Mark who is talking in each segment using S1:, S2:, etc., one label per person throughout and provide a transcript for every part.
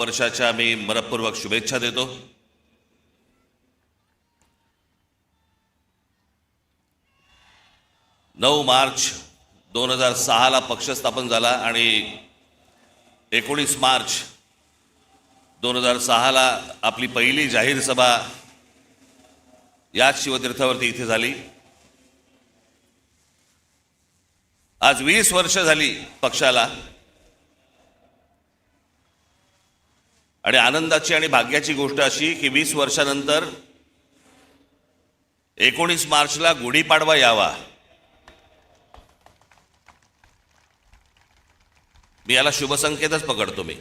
S1: वर्षाच्या मी मनपूर्वक शुभेच्छा देतो. नऊ मार्च 2006 पक्ष स्थापन झाला आणि 19 मार्च 2006 आपली पहिली जाहीर सभा याच शिवतीर्थावरती इथे झाली. आज 20 वर्ष झाली पक्षाला आणि आनंदाची आणि भाग्याची गोष्ट अशी की 20 वर्षानंतर 19 मार्चला गुढीपाडवा यावा. मी याला शुभसंकेतच पकडतो. मी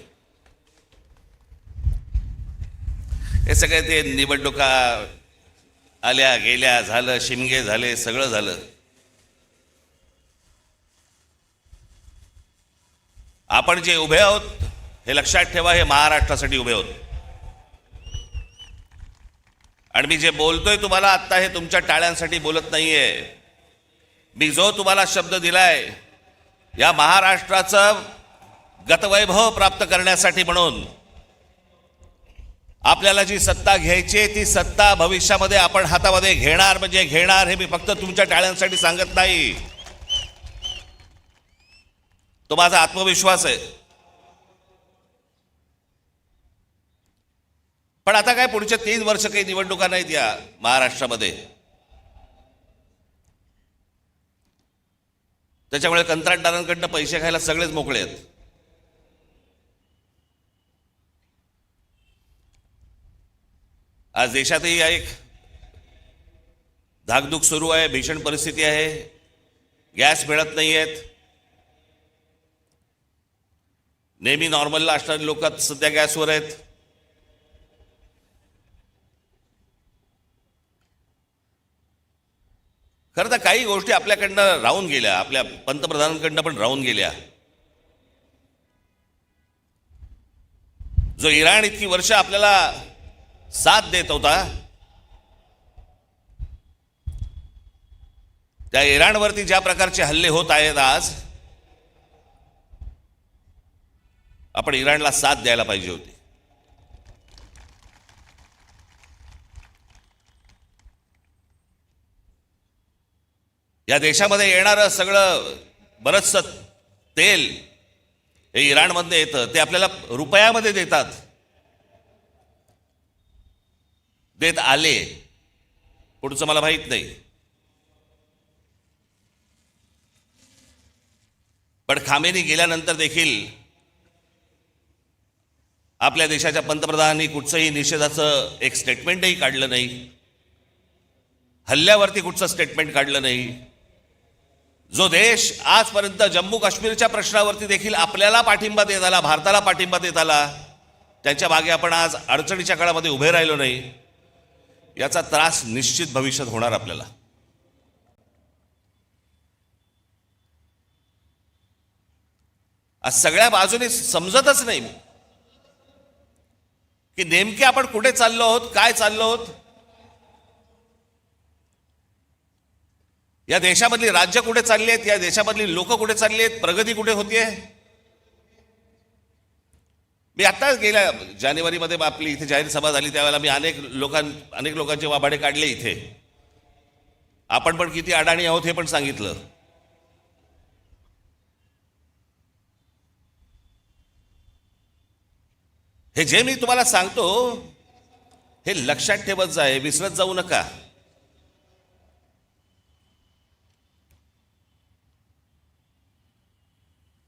S1: हे सगळे ते निवडणुका आल्या गेल्या झालं, शिमगे झाले, सगळं झालं. आपण जे उभे आहोत हे लक्षात ठेवा, हे महाराष्ट्रासाठी उभे आहोत. आणि मी जे बोलतोय तुम्हाला आत्ता हे तुमच्या टाळ्यांसाठी बोलत नाहीये. मी जो तुम्हाला शब्द दिलाय या महाराष्ट्राचं गतवैभव प्राप्त करण्यासाठी, म्हणून आपल्याला जी सत्ता घ्यायची ती सत्ता भविष्यामध्ये आपण हातामध्ये घेणार म्हणजे घेणार. हे मी फक्त तुमच्या टाळ्यांसाठी सांगत नाही, तो माझा आत्मविश्वास आहे. पण आता काय पुढचे 3 वर्ष काही निवडणुका नाहीत या महाराष्ट्रामध्ये. त्याच्यामुळे कंत्राटदारांकडनं पैसे खायला सगळेच मोकळे आहेत. आज देशातही एक धाकधूक सुरू आहे, भीषण परिस्थिती आहे, गॅस मिळत नाही आहेत. नेहमी नॉर्मलला असणारी लोक सध्या गॅसवर आहेत. खरं तर काही गोष्टी आपल्याकडनं राहून गेल्या, आपल्या पंतप्रधानांकडनं पण राहून गेल्या. जो इराण इतकी वर्ष आपल्याला साथ देत होता, त्या इराणवरती ज्या प्रकारचे हल्ले होत आहेत आज, आपण इराणला साथ द्यायला पाहिजे होती. या देशामध्ये येणारं सगळं बरचसं तेल हे इराणमधनं येतं, ते आपल्याला रुपयामध्ये देतात, देत आले. पुढचं मला माहित नाही. पण खामेनी गेल्यानंतर देखील आपल्या देशाच्या पंतप्रधानांनी कुठचंही निषेधाचं एक स्टेटमेंटही काढलं नाही, हल्ल्यावरती कुठचं स्टेटमेंट काढलं नाही. जो देश आजपर्यंत जम्मू काश्मीरच्या प्रश्नावरती देखील आपल्याला पाठिंबा देत आला, भारताला पाठिंबा देत आला, त्यांच्या मागे आपण आज अडचणीच्या काळामध्ये उभे राहिलो नाही, याचा त्रास निश्चित भविष्यात होणार आपल्याला. आज सगळ्या बाजूने समजतच नाही की नेमके आपण कुठे चाललो आहोत, काय चाललो आहोत. या देशामधली राज्य कुठे चालली आहेत, या देशामधली लोक कुठे चालली आहेत, प्रगती कुठे होतीये. मी आत्ताच गेल्या जानेवारीमध्ये आपली इथे जाहीर सभा झाली, त्यावेळेला मी अनेक लोकांचे वाभाडे काढले इथे. आपण पण किती अडाणी आहोत हे पण सांगितलं. हे जे मी तुम्हाला सांगतो हे लक्षात ठेवत जा, हे विसरत जाऊ नका.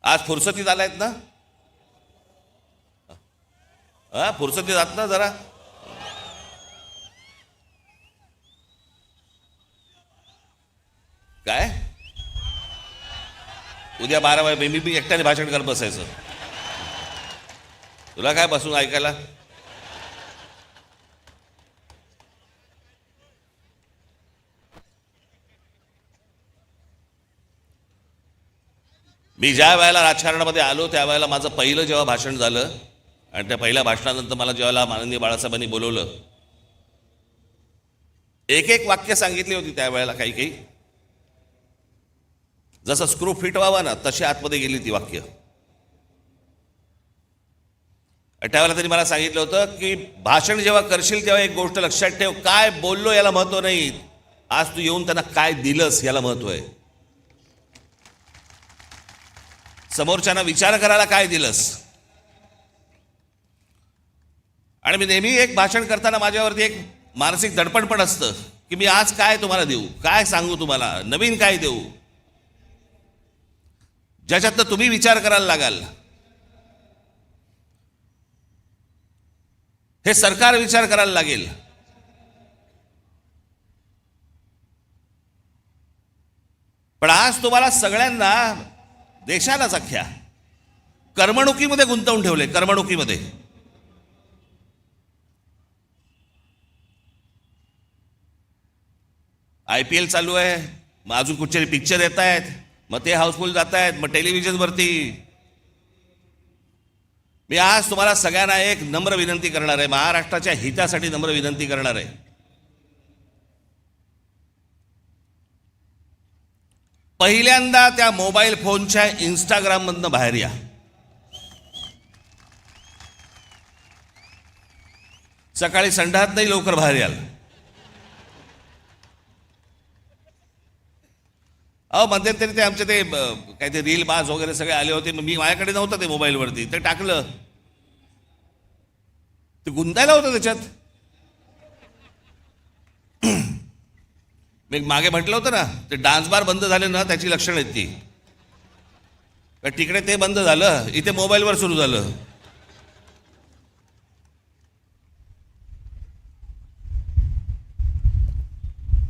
S1: आज फुरसतीत आलायत ना, फुरसतीत आहात ना जरा. काय उद्या 12 वाजे मी एकट्याने भाषण करत बसायचं. तुला काय बसून ऐकायला. मी ज्या वेळेला राजकारणामध्ये आलो त्यावेळेला माझं पहिलं जेव्हा भाषण झालं आणि त्या पहिल्या भाषणानंतर मला जेव्हा माननीय बाळासाहेबांनी बोलवलं, एक वाक्य सांगितली होती त्यावेळेला. काही जसं स्क्रू फिट व्हावा ना तशी आतमध्ये गेली ती वाक्य. त्यावेळेला त्यांनी मला सांगितलं होतं की भाषण जेव्हा करशील तेव्हा एक गोष्ट लक्षात ठेव, काय बोललो याला महत्व नाही, आज तू येऊन त्यांना काय दिलंस याला महत्व आहे. समोरच्यांना विचार करायला काय दिलंस. आणि मी नेहमी एक भाषण करताना माझ्यावरती एक मानसिक दडपण पण असतं की मी आज काय तुम्हाला देऊ, काय सांगू तुम्हाला, नवीन काय देऊ, ज्याच्यातनं तुम्ही विचार करायला लागाल. हे सरकार विचार करायला लागेल. पण आज तुम्हाला सगळ्यांना, देशालाच अख्ख्या करमणुकीमध्ये गुंतवून ठेवले. करमणुकीमध्ये IPL चालू आहे, मग अजून कुठचे पिक्चर येत आहेत, मग ते हाऊसफुल जात आहेत, मग टेलिव्हिजनवरती. मी आज तुम्हाला सगळ्यांना एक नम्र विनंती करणार आहे, महाराष्ट्राच्या हितासाठी नम्र विनंती करणार आहे. पहिल्यांदा त्या मोबाईल फोनच्या इंस्टाग्राम मधनं बाहेर या. सकाळी संडास नाही, लवकर बाहेर याल. मध्यंतरी ते आमचे ते काय ते रील बाज वगैरे सगळे आले होते, मी माझ्याकडे नव्हतं ते मोबाईलवरती, ते टाकलं, ते गुंतायला होतं त्याच्यात. मी मागे म्हटलं होतं ना, ते डान्स बार बंद झाले ना त्याची लक्षणं आहेत ती. तिकडे ते बंद झालं, इथे मोबाईलवर सुरू झालं.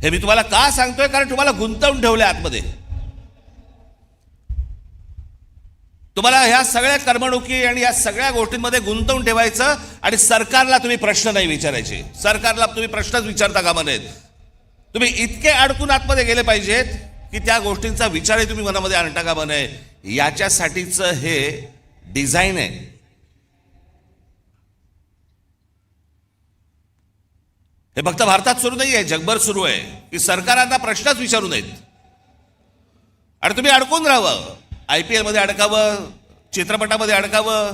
S1: हे मी तुम्हाला का सांगतोय, कारण तुम्हाला गुंतवून ठेवलंय आतमध्ये. तुम्हाला ह्या सगळ्या करमणुकी आणि या सगळ्या गोष्टींमध्ये गुंतवून ठेवायचं. आणि सरकारला तुम्ही प्रश्न नाही विचारायचे, सरकारला तुम्ही प्रश्नच विचारता कामा नयेत. तुम्ही इतके अडकून आतमध्ये गेले पाहिजेत की त्या गोष्टींचा विचारही तुम्ही मनामध्ये आणता कामा नये. याच्यासाठीचं हे डिझाईन आहे. हे फक्त भारतात सुरू नाही आहे, जगभर सुरू आहे की सरकारांना प्रश्नच विचारू नयेत आणि तुम्ही अडकून राहावं. IPL मध्ये अडकावं, चित्रपटामध्ये अडकावं,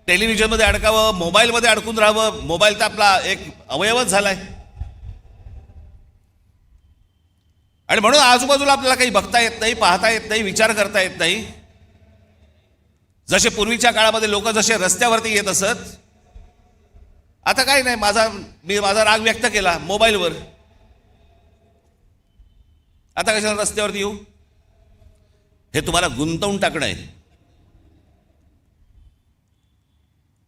S1: टेलिव्हिजनमध्ये अडकावं, मोबाईलमध्ये अडकून राहावं. मोबाईल तर आपला एक अवयवच झालाय. आणि म्हणून आजूबाजूला आपल्याला काही बघता येत नाही, पाहता येत नाही, विचार करता येत नाही. जसे पूर्वीच्या काळामध्ये लोक जसे रस्त्यावरती येत असत, आता काही नाही, मी माझा राग व्यक्त केला मोबाईलवर, आता कशाला रस्त्यावरती येऊ. हे तुम्हाला गुंतवून टाकणं आहे.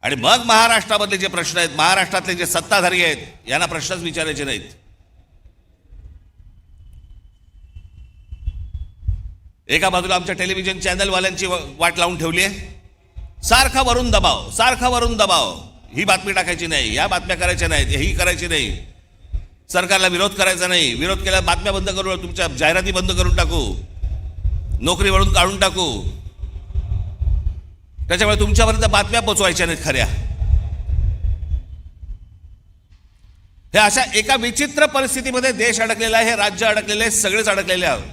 S1: आणि मग महाराष्ट्रामधले जे प्रश्न आहेत, महाराष्ट्रातले जे सत्ताधारी आहेत, यांना प्रश्नच विचारायचे नाहीत. एका बाजूला आमच्या टेलिव्हिजन चॅनलवाल्यांची वाट लावून ठेवली आहे. सारखा वरून दबाव, सारखा वरून दबाव. ही बातमी टाकायची नाही, या बातम्या करायच्या नाहीत, ही करायची नाही, सरकारला विरोध करायचा नाही, विरोध केला बातम्या बंद करू, तुमच्या जाहिराती बंद करून टाकू, नोकरीवरून काढून टाकू. त्याच्यामुळे तुमच्यापर्यंत बातम्या पोचवायच्या नाहीत खऱ्या. हे अशा एका विचित्र परिस्थितीमध्ये देश अडकलेला आहे, हे राज्य अडकलेले आहे, सगळेच अडकलेले आहोत.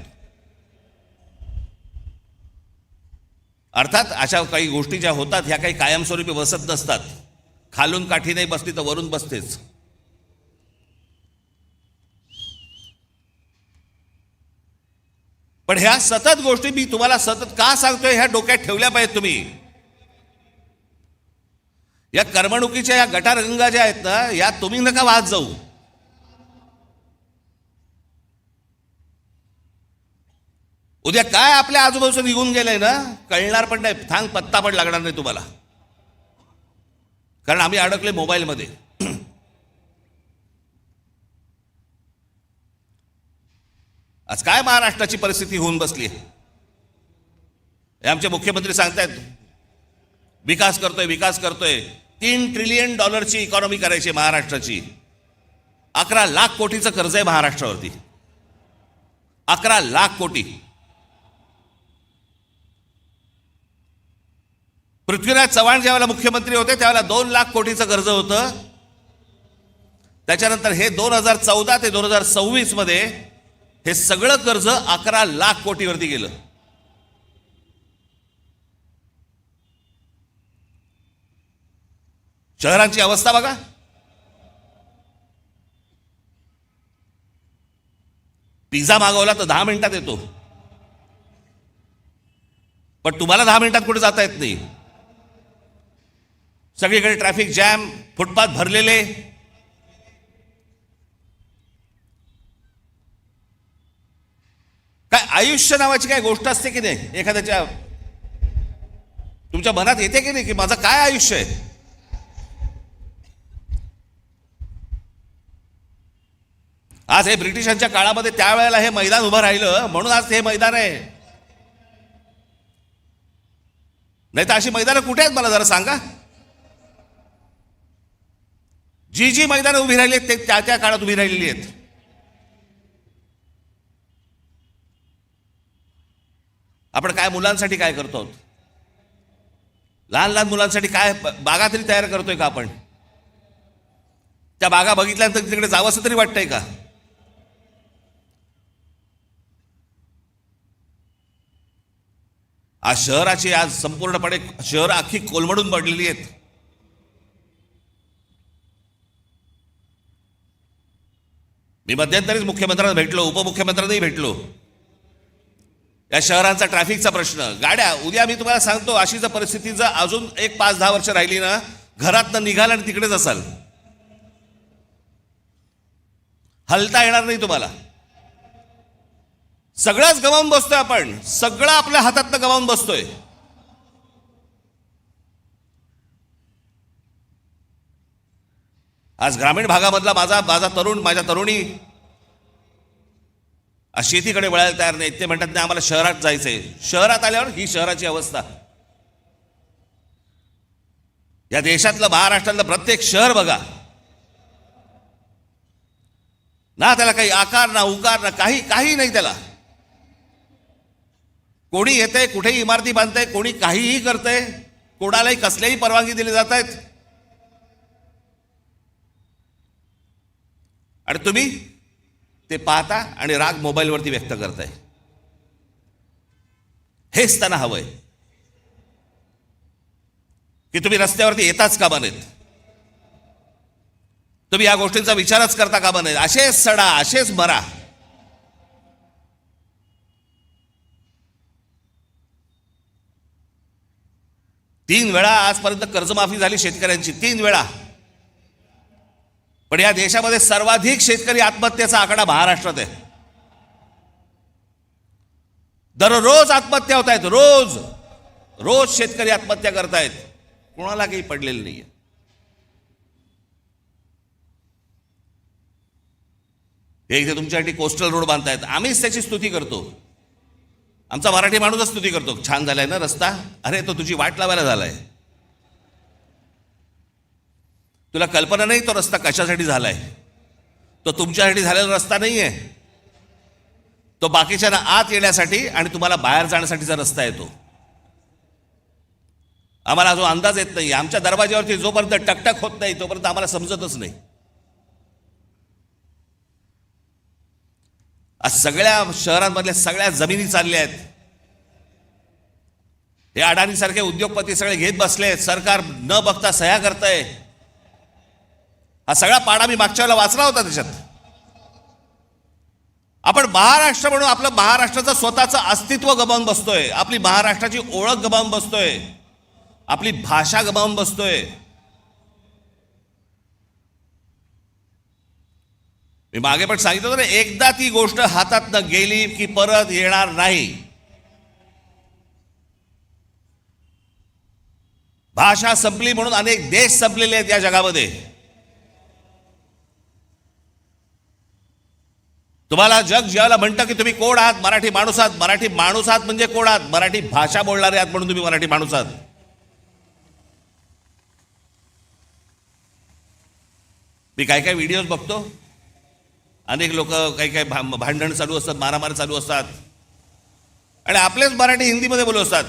S1: अर्थात अशा काही गोष्टी ज्या होतात ह्या काही कायमस्वरूपी बसत नसतात. खालून काठी नाही बसली तर वरून बसतेच. पण ह्या सतत गोष्टी मी तुम्हाला सतत का सांगतोय, ह्या डोक्यात ठेवल्या पाहिजेत तुम्ही. या करमणुकीच्या या गटारगंगा ज्या आहेत ना, या तुम्ही नका वाहत जाऊ. उद्या काय आपल्या आजूबाजूला निघून गेलंय ना, कळणार पण नाही, थांग पत्ता पण लागणार नाही तुम्हाला. कारण आम्ही अडकले मोबाईलमध्ये. आज काय महाराष्ट्राची परिस्थिती होऊन बसली आहे. हे आमचे मुख्यमंत्री सांगतायत विकास करतोय, विकास करतोय. $3 ट्रिलियन इकॉनॉमी करायची महाराष्ट्राची. 11 लाख कोटीचं कर्ज आहे महाराष्ट्रावरती. 11 लाख कोटी. पृथ्वीराज चव्हाण ज्यावेळेला मुख्यमंत्री होते त्यावेळेला 2 लाख कोटीचं कर्ज होतं. त्याच्यानंतर हे 2014 ते 2026 मध्ये हे सगळं कर्ज 11 लाख कोटीवरती गेलं. शहरांची अवस्था बघा. पिझ्झा मागवला तर 10 मिनिटात येतो, पण तुम्हाला 10 मिनिटात कुठे जाता येत नाही. सगळीकडे ट्रॅफिक जॅम, फुटपाथ भरलेले. काय आयुष्य नावाची काय गोष्ट असते की नाही? एखाद्याच्या तुमच्या मनात येते की नाही की माझं काय आयुष्य आहे? आज हे ब्रिटिशांच्या काळामध्ये त्यावेळेला हे मैदान उभं राहिलं म्हणून आज हे मैदान आहे. नाही तर अशी मैदानं कुठे आहेत मला जरा सांगा. जी जी मैदानं उभी राहिली आहेत ते त्या त्या काळात उभी राहिलेली आहेत. आपण काय मुलांसाठी काय करतो? लहान लहान मुलांसाठी काय बागा तरी तयार करतोय का आपण? त्या बागा बघितल्यानंतर तिकडे जावंसं तरी वाटतंय का? आज शहराची आज संपूर्णपणे शहर अख्खी कोलमडून पडलेली आहेत. मी मध्यंतरीच मुख्यमंत्र्यांना भेटलो, उपमुख्यमंत्र्यांनाही भेटलो. या शहरांचा ट्रॅफिकचा प्रश्न, गाड्या, उद्या मी तुम्हाला सांगतो अशी जर परिस्थिती जर अजून एक 5-10 वर्ष राहिली ना, घरातनं निघाल आणि तिकडेच असाल, हलता येणार नाही तुम्हाला. सगळंच गमावून बसतोय आपण, सगळं आपल्या हातातनं गमावून बसतोय. आज ग्रामीण भागामधला माझा तरुण, माझ्या तरुणी शेतीकडे वळायला तयार नाहीत. ते म्हणतात नाही आम्हाला शहरात जायचंय. शहरात आल्यावर ही शहराची अवस्था. या देशातलं, महाराष्ट्रातलं प्रत्येक शहर बघा ना, त्याला काही आकार ना उकार ना काही नाही त्याला. कोणी येतंय, कुठेही इमारती बांधतंय, कोणी काहीही करतंय, कोणालाही कसल्याही परवानगी दिली जात आहेत. आणि तुम्ही ते पाहता आणि राग मोबाईलवरती व्यक्त करताय. हेच त्यांना हवंय की तुम्ही रस्त्यावरती येताच का बनेत, तुम्ही या गोष्टींचा विचारच करता का बनेत. असेच सडा, असेच मरा. तीन वेळा आजपर्यंत कर्जमाफी झाली शेतकऱ्यांची, 3 वेळा. पण या देशामध्ये सर्वाधिक शेतकरी आत्महत्येचा आकडा महाराष्ट्रात आहे. दररोज आत्महत्या होत आहेत, रोज शेतकरी आत्महत्या करतायत. कोणाला काही पडलेलं नाहीये. हे इथे तुमच्यासाठी कोस्टल रोड बांधतायत, आम्हीच त्याची स्तुती करतो. आमचा मराठी माणूसच स्तुती करतो, छान झालाय ना रस्ता. अरे तो तुझी वाट लावायला झालाय. तुला कल्पना नाही तो रस्ता कशासाठी झालाय. तो तुमच्यासाठी झालेला रस्ता नाहीये. तो बाकीच्यांना आत येण्यासाठी आणि तुम्हाला बाहेर जाण्यासाठीचा रस्ता आहे तो. आम्हाला जो अंदाज येत नाही, आमच्या दरवाज्यावरती जोपर्यंत टकटक होत नाही तोपर्यंत आम्हाला समजतच नाही. आज सगळ्या शहरांमधल्या सगळ्या जमिनी चालल्या आहेत. हे अडाणी सारखे उद्योगपती सगळे घेत बसले आहेत. सरकार न बघता सह्या करतंय. हा सगळा पाडा मी मागच्या वेळेला वाचला होता. त्याच्यात आपण महाराष्ट्र म्हणून आपलं महाराष्ट्राचं स्वतःचं अस्तित्व गमावून बसतोय. आपली महाराष्ट्राची ओळख गमावून बसतोय. आपली भाषा गमावून बसतोय. मी मागे पण सांगितलं होतं ना, एकदा ती गोष्ट हातातनं गेली की परत येणार नाही. भाषा संपली म्हणून अनेक देश संपलेले आहेत या जगामध्ये. तुम्हाला जग ज्याला म्हणतं की तुम्ही कोण आहात, मराठी माणूस आहात. मराठी माणूस आहात म्हणजे कोण आहात? मराठी भाषा बोलणारे आहात म्हणून तुम्ही मराठी माणूस आहात. मी काय काय व्हिडिओज बघतो, अनेक लोक काही भांडण चालू असतात, मारामारी चालू असतात आणि आपलेच मराठी हिंदीमध्ये बोलत असतात.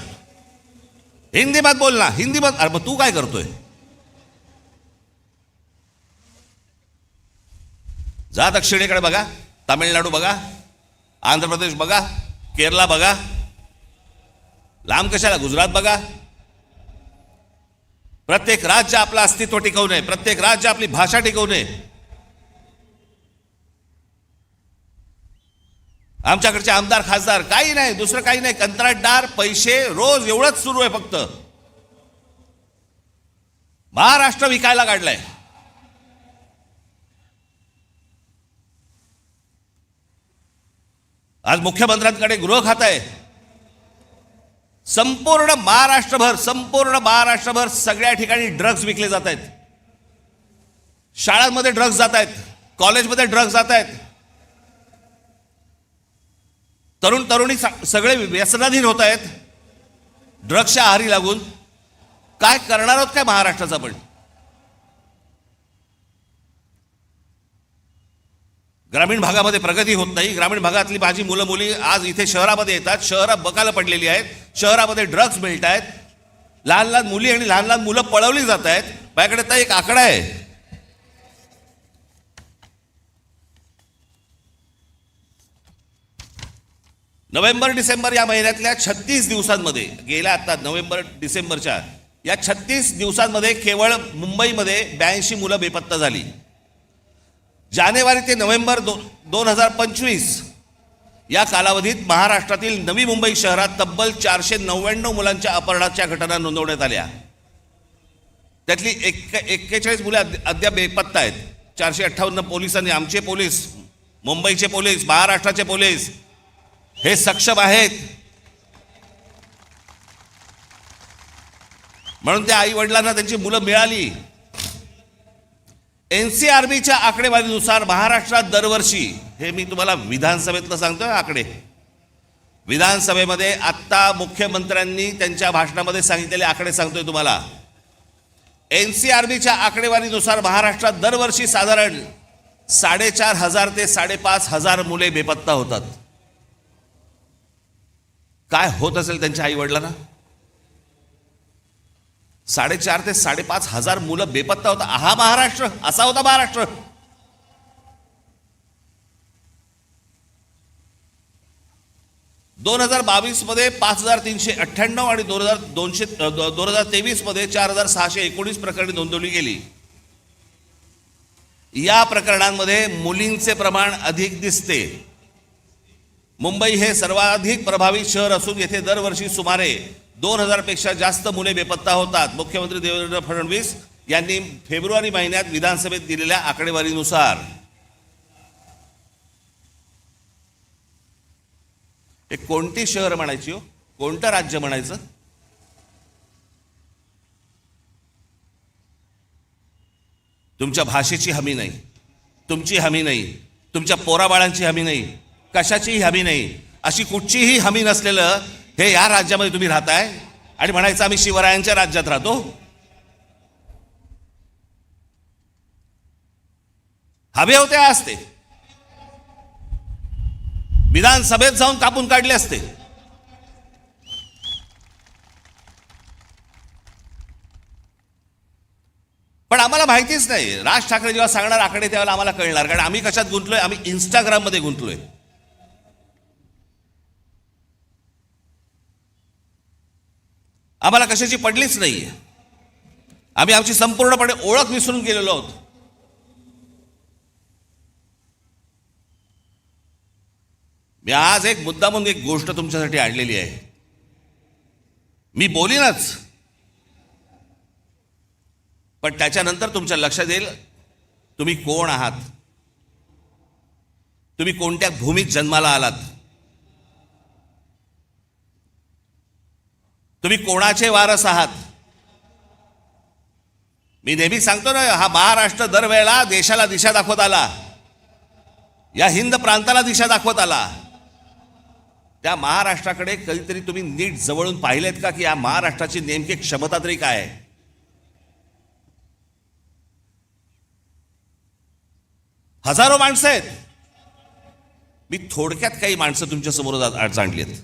S1: हिंदी मत बोल ना, हिंदी मत. अरे मग तू काय करतोय? जा दक्षिणेकडे बघा, तामिळनाडू बघा, आंध्र प्रदेश बघा, केरला बघा, लांब कशाला गुजरात बघा. प्रत्येक राज्य आपलं अस्तित्व टिकवणे, प्रत्येक राज्य आपली भाषा टिकवणे. आमच्याकडचे आमदार खासदार काही नाही, दुसरं काही नाही, कंत्राटदार, पैसे, रोज एवढंच सुरू आहे. फक्त महाराष्ट्र विकायला काढलाय. आज मुख्यमंत्र्यांकडे गृह खातं आहे. संपूर्ण महाराष्ट्रभर सगळ्या ठिकाणी ड्रग्ज विकले जात आहेत. शाळांमध्ये ड्रग्ज जात आहेत, कॉलेजमध्ये ड्रग्ज जात आहेत. तरुण तरुणी सगळे व्यसनाधीन होत आहेत ड्रग्सच्या आहारी लागून. काय करणार आहोत काय महाराष्ट्राचा? पण ग्रामीण भागामध्ये प्रगती होत नाही. ग्रामीण भागातली माझी मुलं मुली आज इथे शहरामध्ये येतात, शहरात बकाला पडलेली आहेत, शहरामध्ये ड्रग्ज मिळत आहेत, लहान लहान मुली आणि लहान लहान मुलं पळवली जात आहेत. माझ्याकडे तर एक आकडा आहे, नोव्हेंबर डिसेंबर या महिन्यातल्या 36 दिवसांमध्ये, गेल्या आता नोव्हेंबर डिसेंबरच्या या 36 दिवसांमध्ये केवळ मुंबईमध्ये 82 मुलं बेपत्ता झाली. जानेवारी ते नोव्हेंबर 2025 या कालावधीत महाराष्ट्रातील नवी मुंबई शहरात तब्बल 499 मुलांच्या अपहरणाच्या घटना नोंदवण्यात आल्या. त्यातली 41 मुले अद्याप बेपत्ता आहेत. 458 पोलिसांनी, आमचे पोलीस, मुंबईचे पोलीस, महाराष्ट्राचे पोलीस हे सक्षम आहेत. म्हणून त्या आई वडिलांना त्यांची मुलं मिळाली. NCRBच्या आकडेवारीनुसार महाराष्ट्रात दरवर्षी, हे मी तुम्हाला विधानसभेतलं सांगतोय आकडे, विधानसभेमध्ये आत्ता मुख्यमंत्र्यांनी त्यांच्या भाषणामध्ये सांगितलेले आकडे सांगतोय तुम्हाला. NCRBच्या आकडेवारीनुसार महाराष्ट्रात दरवर्षी साधारण 4,500 ते 5,500 मुले बेपत्ता होतात. काय होत असेल त्यांच्या आई वडिलांना? 4,500 ते 5,500 मुलं बेपत्ता होता. हा महाराष्ट्र, असा होता महाराष्ट्र. ...2022 मध्ये 5,398 आणि 2023 मध्ये 4,619 प्रकरणे नोंदवली गेली. या प्रकरणांमध्ये मुलींचे प्रमाण अधिक दिसते. मुंबई हे सर्वाधिक प्रभावित शहर असून येथे दरवर्षी सुमारे 2,000 पेक्षा जास्त मुले बेपत्ता होतात. मुख्यमंत्री देवेंद्र फडणवीस यांनी फेब्रुवारी महिन्यात विधानसभेत दिलेल्या आकडेवारीनुसार. हे कोणती शहर म्हणायची हो, कोणतं राज्य म्हणायचं? तुमच्या भाषेची हमी नाही, तुमची हमी नाही, तुमच्या पोराबाळांची हमी नाही, कशाचीही हमी नाही. अशी कुठचीही हमी नसलेलं हे या राज्यामध्ये तुम्ही राहताय आणि म्हणायचं आम्ही शिवरायांच्या राज्यात राहतो. हवे होते असते, विधानसभेत जाऊन कापून काढले असते. पण आम्हाला माहितीच नाही. राज ठाकरे जेव्हा सांगणार आकडे त्यावेळेला आम्हाला कळणार, कारण आम्ही कशात गुंतलोय? आम्ही इंस्टाग्राममध्ये गुंतलोय. आम्हाला कशाची पडलीच नाही. आम्ही आमची संपूर्णपणे ओळख विसरून गेलेलो आहोत. मी आज एक मुद्दामून एक गोष्ट तुमच्यासाठी आणलेली आहे. मी बोलीनच, पण त्याच्यानंतर तुमच्या लक्षात येईल तुम्ही कोण आहात, तुम्ही कोणत्या भूमीत जन्माला आलात, तुम्ही कोणाचे वारस आहात. मी नेहमी सांगतो ना, हा महाराष्ट्र दरवेळेला देशाला दिशा दाखवत आला, या हिंद प्रांताला दिशा दाखवत आला. त्या महाराष्ट्राकडे कधीतरी तुम्ही नीट जवळून पाहिलेत का, की या महाराष्ट्राची नेमकी क्षमता तरी काय आहे? हजारो माणसं आहेत. मी थोडक्यात काही माणसं तुमच्या समोर आणली आहेत.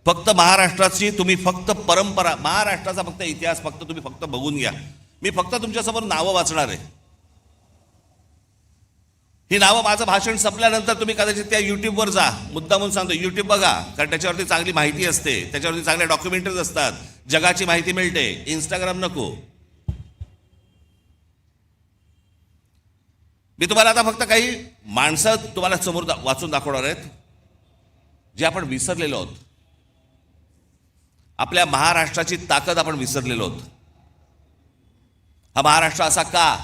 S1: फक्त महाराष्ट्राची तुम्ही फक्त परंपरा, महाराष्ट्राचा फक्त इतिहास फक्त तुम्ही फक्त बघून घ्या. मी फक्त तुमच्यासमोर नावं वाचणार आहे. ही नावं माझं भाषण संपल्यानंतर तुम्ही कदाचित त्या यूट्यूबवर जा. मुद्दामून सांगतो, यूट्यूब बघा, कारण त्याच्यावरती चांगली माहिती असते, त्याच्यावरती चांगल्या डॉक्युमेंटरीज असतात, जगाची माहिती मिळते. इंस्टाग्राम नको. मी तुम्हाला आता फक्त काही माणसं तुम्हाला समोर वाचून दाखवणार आहेत जे आपण विसरलेलो आहोत. आपल्या महाराष्ट्राची ताकद आपण विसरलेलो आहोत. हा महाराष्ट्र असा का?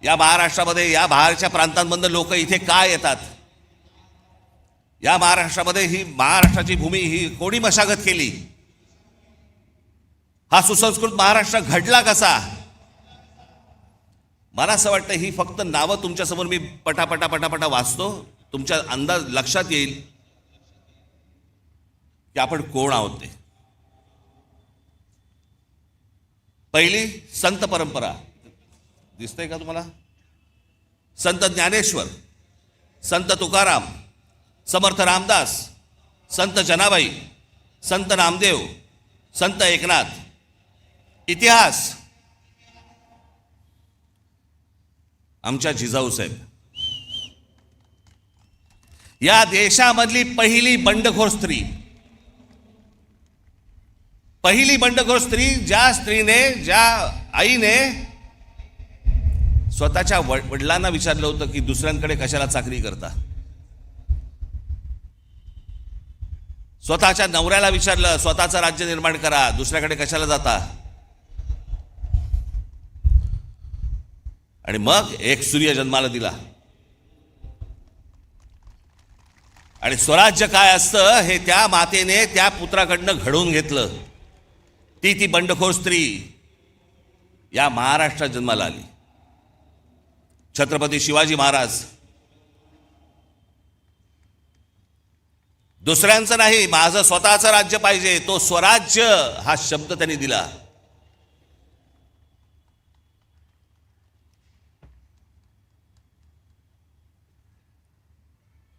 S1: या महाराष्ट्रामध्ये या बाहेरच्या प्रांतांमधून लोक इथे का येतात? या महाराष्ट्रामध्ये ही महाराष्ट्राची भूमी ही कोणी मशागत केली? हा सुसंस्कृत महाराष्ट्र घडला कसा? मला असं वाटतं ही फक्त नावं तुमच्यासमोर मी पटापटा पटापटा वाचतो, तुमच्या अंदाज लक्षात येईल की आपण कोण आहोत ते. पहिली संत परंपरा दिसतंय का तुम्हाला? संत ज्ञानेश्वर, संत तुकाराम, समर्थ रामदास, संत जनाबाई, संत नामदेव, संत एकनाथ. इतिहास आमच्या जिजाऊसाहेब, या देशामधली पहिली बंडखोर स्त्री, पहिली बंडखोर स्त्री, ज्या स्त्रीने, ज्या आईने स्वतःच्या वडिलांना विचारलं होतं की दुसऱ्यांकडे कशाला चाकरी करता. स्वतःच्या नवऱ्याला विचारलं स्वतःचं राज्य निर्माण करा, दुसऱ्याकडे कशाला जाता. आणि मग एक सूर्य जन्माला दिला. आणि स्वराज्य काय असतं हे त्या मातेने त्या पुत्राकडनं घडवून घेतलं. ती बंडखोर स्त्री या महाराष्ट्रात जन्माला आली. छत्रपती शिवाजी महाराज. दुसऱ्यांचं नाही, माझं स्वतःचं राज्य पाहिजे, तो स्वराज्य हा शब्द त्यांनी दिला.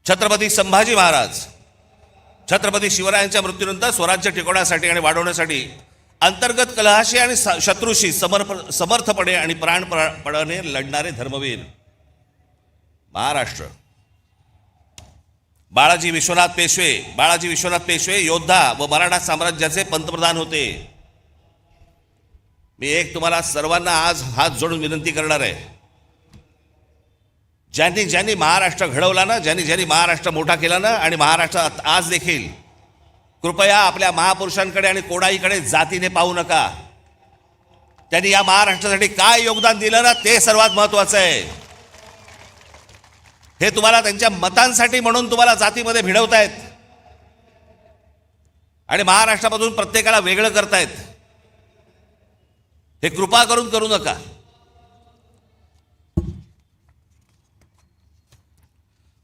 S1: छत्रपती संभाजी महाराज. छत्रपती शिवरायांच्या मृत्यूनंतर स्वराज्य टिकवण्यासाठी आणि वाढवण्यासाठी अंतर्गत कलहाशी आणि शत्रूशी समर्थपणे आणि प्राणपणाने लढणारे धर्मवीर. महाराष्ट्र. बाळाजी विश्वनाथ पेशवे योद्धा व मराठा साम्राज्याचे पंतप्रधान होते. मी एक तुम्हाला सर्वांना आज हात जोडून विनंती करणार आहे, ज्यांनी महाराष्ट्र घडवला ना, ज्यांनी महाराष्ट्र मोठा केला ना, आणि महाराष्ट्रात आज देखील, कृपया आपल्या महापुरुषांकडे आणि कोणाहीकडे जातीने पाहू नका. त्यांनी या महाराष्ट्रासाठी काय योगदान दिलं ना, ते सर्वात महत्वाचं आहे. हे तुम्हाला त्यांच्या मतांसाठी म्हणून तुम्हाला जातीमध्ये भिडवतायत आणि महाराष्ट्रामधून प्रत्येकाला वेगळं करतायत. हे कृपा करून करू नका.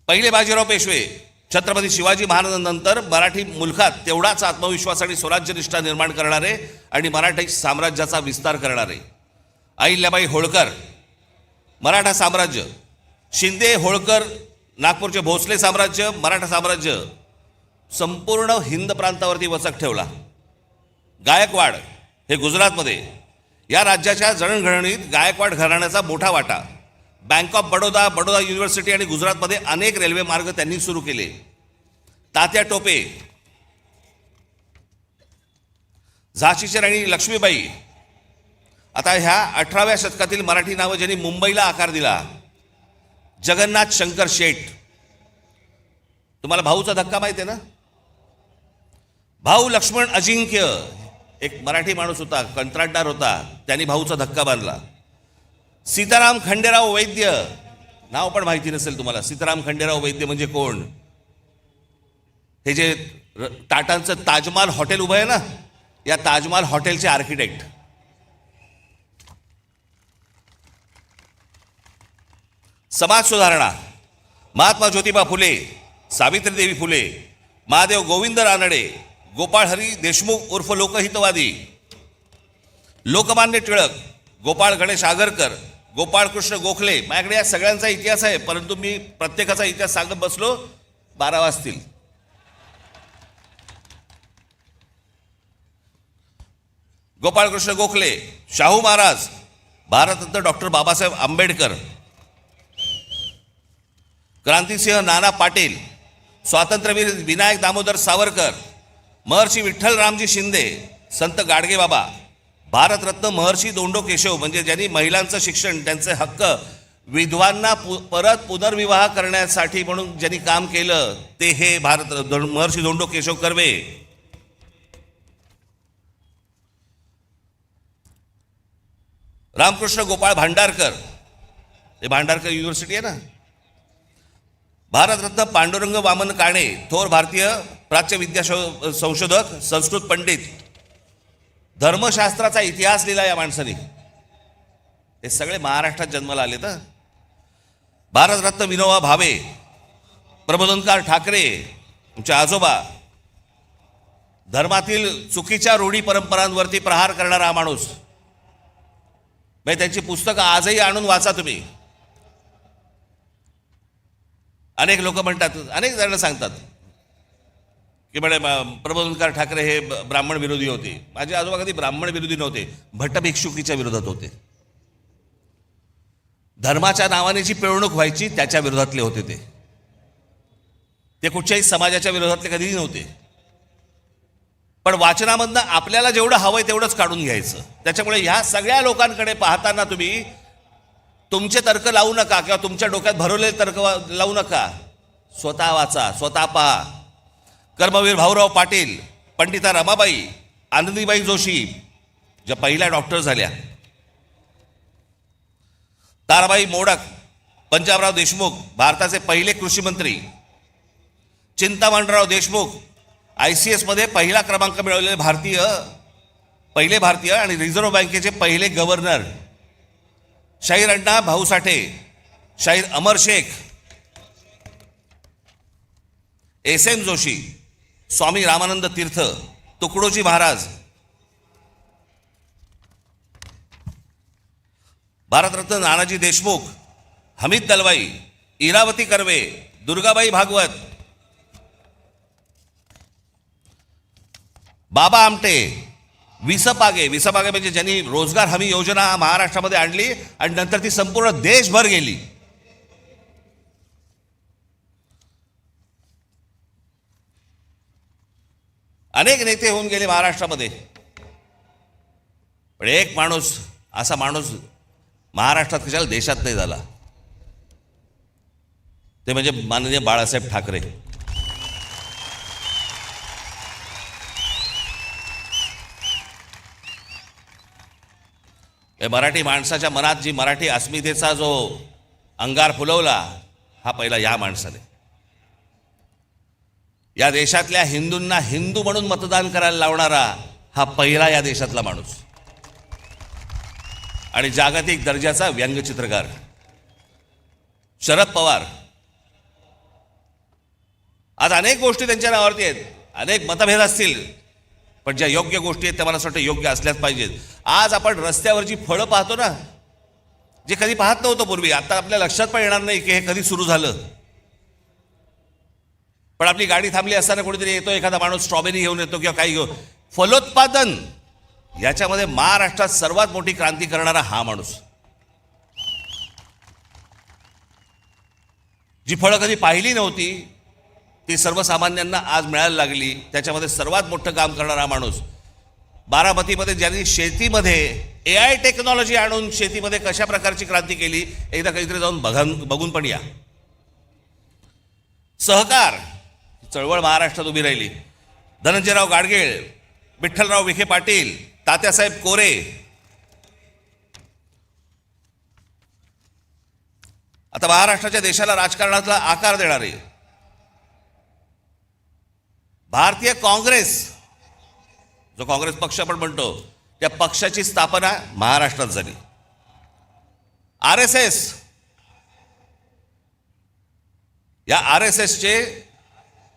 S1: पहिले बाजीराव पेशवे छत्रपती शिवाजी महाराजांनंतर मराठी मुलखात तेवढाच आत्मविश्वास आणि स्वराज्यनिष्ठा निर्माण करणारे आणि मराठी साम्राज्याचा विस्तार करणारे. अहिल्याबाई होळकर मराठा साम्राज्य, शिंदे होळकर नागपूरचे भोसले साम्राज्य, मराठा साम्राज्य संपूर्ण हिंद प्रांतावरती वचक ठेवला. गायकवाड हे गुजरातमध्ये, या राज्याच्या जडणघडणीत गायकवाड घराण्याचा मोठा वाटा. Bank of Baroda, Baroda university आणि गुजरातमध्ये अनेक रेल्वे मार्ग त्यांनी सुरू केले. तात्या टोपे, झाशीची राणी लक्ष्मीबाई. आता ह्या 18व्या शतकातील मराठी नावं ज्यांनी मुंबईला आकार दिला. जगन्नाथ शंकर शेठ. तुम्हाला भाऊचा धक्का माहिती आहे ना? भाऊ लक्ष्मण अजिंक्य एक मराठी माणूस होता, कंत्राटदार होता, त्यांनी भाऊचा धक्का बांधला. सीताराम खंडेराव वैद्य, नाव पण माहिती नसेल तुम्हाला. सीताराम खंडेराव वैद्य म्हणजे कोण? हे जे टाटांचं ताजमहाल हॉटेल उभं आहे ना, या ताजमहाल हॉटेलचे आर्किटेक्ट. समाज सुधारणा महात्मा ज्योतिबा फुले, सावित्रीदेवी फुले, महादेव गोविंद रानडे, गोपाळ हरी देशमुख उर्फ लोकहितवादी, लोकमान्य टिळक, गोपाळ गणेश आगरकर, गोपाळ कृष्ण गोखले. माझ्याकडे या सगळ्यांचा इतिहास आहे, परंतु मी प्रत्येकाचा इतिहास सांगत बसलो 12 वाजतील. गोपाळ कृष्ण गोखले, शाहू महाराज, भारतरत्न डॉक्टर बाबासाहेब आंबेडकर, क्रांतिसिंह नाना पाटील, स्वातंत्र्यवीर विनायक दामोदर सावरकर, महर्षी विठ्ठल रामजी शिंदे, संत गाडगेबाबा, भारतरत्न महर्षी दोंडो केशव म्हणजे ज्यांनी महिलांचं शिक्षण, त्यांचे हक्क विधवांना परत पुनर्विवाह करण्यासाठी म्हणून ज्यांनी काम केलं ते हे महर्षी धोंडो केशव कर्वे. रामकृष्ण गोपाळ भांडारकर, हे भांडारकर युनिव्हर्सिटी आहे ना. भारतरत्न पांडुरंग वामन काणे, थोर भारतीय प्राच्य विद्या संशोधक, संस्कृत पंडित, धर्मशास्त्राचा इतिहास लिहिला या माणसाने. हे सगळे महाराष्ट्रात जन्माला आले. तर भारतरत्न विनोबा भावे, प्रबोधनकार ठाकरे, तुमचे आजोबा, धर्मातील चुकीच्या रूढी परंपरांवरती प्रहार करणारा हा माणूस. त्यांची पुस्तकं आजही आणून वाचा तुम्ही. अनेक लोक म्हणतात, अनेक जण सांगतात की म्हणे प्रबोधनकार ठाकरे हे ब्राह्मण विरोधी होते. माझे आजोबा कधी ब्राह्मण विरोधी नव्हते, भट्ट भिक्षुकीच्या विरोधात होते. धर्माच्या नावाने जी पिळवणूक व्हायची त्याच्या विरोधातले होते ते कुठच्याही समाजाच्या विरोधातले कधीही नव्हते. पण वाचनामधनं आपल्याला जेवढं हवंय तेवढंच काढून घ्यायचं. त्याच्यामुळे ह्या सगळ्या लोकांकडे पाहताना तुम्ही तुमचे तर्क लावू नका किंवा तुमच्या डोक्यात भरवलेले तर्क लावू नका. स्वतः वाचा, स्वतः पहा. कर्मवीर भाऊराव पाटील, पंडिता रमाबाई, आनंदीबाई जोशी ज्या पहिल्या डॉक्टर झाल्या, ताराबाई मोडक, पंजाबराव देशमुख भारताचे पहिले कृषी मंत्री, चिंतामणराव देशमुख ICS मध्ये पहिला क्रमांक मिळवलेले पहिले भारतीय आणि रिझर्व्ह बँकेचे पहिले गव्हर्नर, शाहीर अण्णा भाऊ साठे, शाहीर अमर शेख, SM जोशी, स्वामी रामानंद तीर्थ, तुकडोजी महाराज, भारतरत्न नानाजी देशमुख, हमीद दलवाई, इरावती कर्वे, दुर्गाबाई भागवत, बाबा आमटे, विसपागे म्हणजे ज्यांनी रोजगार हमी योजना महाराष्ट्रामध्ये आणली आणि नंतर ती संपूर्ण देशभर गेली. अनेक नेते होऊन गेले महाराष्ट्रामध्ये, पण एक माणूस, असा माणूस महाराष्ट्रात कशाला देशात नाही झाला, ते म्हणजे माननीय बाळासाहेब ठाकरे. मराठी माणसाच्या मनात जी मराठी अस्मितेचा जो अंगार फुलवला हा पहिला या माणसाने. या देशातल्या हिंदूंना हिंदू म्हणून मतदान करायला लावणारा हा पहिला या देशातला माणूस. आणि जागतिक दर्जाचा व्यंगचित्रकार शरद पवार. आज अनेक गोष्टी त्यांच्या नावावरती आहेत, अनेक मतभेद असतील, पण ज्या योग्य गोष्टी आहेत त्या मला असं वाटतं योग्य असल्याच पाहिजेत. आज आपण रस्त्यावरची फळं पाहतो ना, जे कधी पाहत नव्हतं पूर्वी, आता आपल्या लक्षात पण येणार नाही की हे कधी सुरू झालं. पण आपली गाडी थांबली असताना कोणीतरी येतो, एखादा माणूस स्ट्रॉबेरी घेऊन येतो किंवा काही घेऊन. फलोत्पादन याच्यामध्ये महाराष्ट्रात सर्वात मोठी क्रांती करणारा हा माणूस. जी फळं कधी पाहिली नव्हती ती सर्वसामान्यांना आज मिळायला लागली, त्याच्यामध्ये सर्वात मोठं काम करणारा माणूस. बारामतीमध्ये ज्यांनी शेतीमध्ये AI टेक्नॉलॉजी आणून शेतीमध्ये कशा प्रकारची क्रांती केली, एकदा कधीतरी जाऊन बघून पण या. सहकार चळवळ महाराष्ट्रात उभी राहिली. धनंजयराव गाडगीळ, विठ्ठलराव विखे पाटील, तात्यासाहेब कोरे. आता महाराष्ट्राच्या देशाला राजकारणाचा आकार देणारे भारतीय काँग्रेस, जो काँग्रेस पक्ष आपण म्हणतो, त्या पक्षाची स्थापना महाराष्ट्रात झाली. RSS, या RSSचे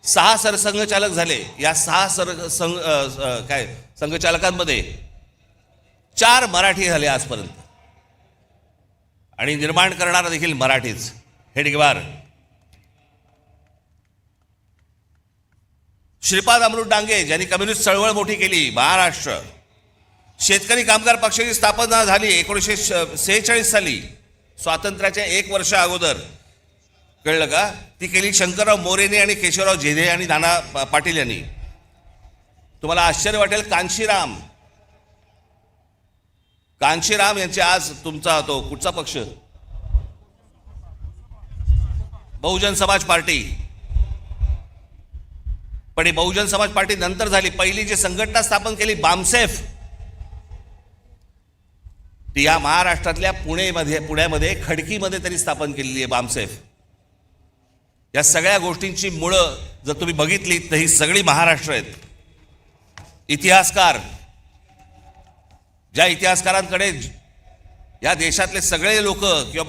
S1: 6 सरसंघचालक झाले. या 6 संघचालकांमध्ये 4 मराठी झाले आजपर्यंत, आणि निर्माण करणारा देखील मराठीच. हेडगेवार, श्रीपाद अमृत डांगे ज्यांनी कम्युनिस्ट चळवळ मोठी केली. महाराष्ट्र शेतकरी कामगार पक्षाची स्थापना झाली 1946 साली, स्वातंत्र्याच्या 1 वर्ष अगोदर. कळलं का? ती केली शंकरराव मोरेने आणि केशवराव झेडे आणि नाना पाटील यांनी. तुम्हाला आश्चर्य वाटेल, कांशीराम यांचे आज तुमचा तो कुठचा पक्ष, बहुजन समाज पार्टी. पण ही बहुजन समाज पार्टी नंतर झाली. पहिली जी संघटना स्थापन केली बामसेफ, ती या महाराष्ट्रातल्या पुण्यामध्ये खडकीमध्ये त्यांनी स्थापन केलेली आहे बामसेफ. या सगळ्या गोष्टींची मुळं जर तुम्ही बघितली तर ही सगळी महाराष्ट्र आहेत. इतिहासकार, ज्या इतिहासकारांकडे या देशातले सगळे लोक किंवा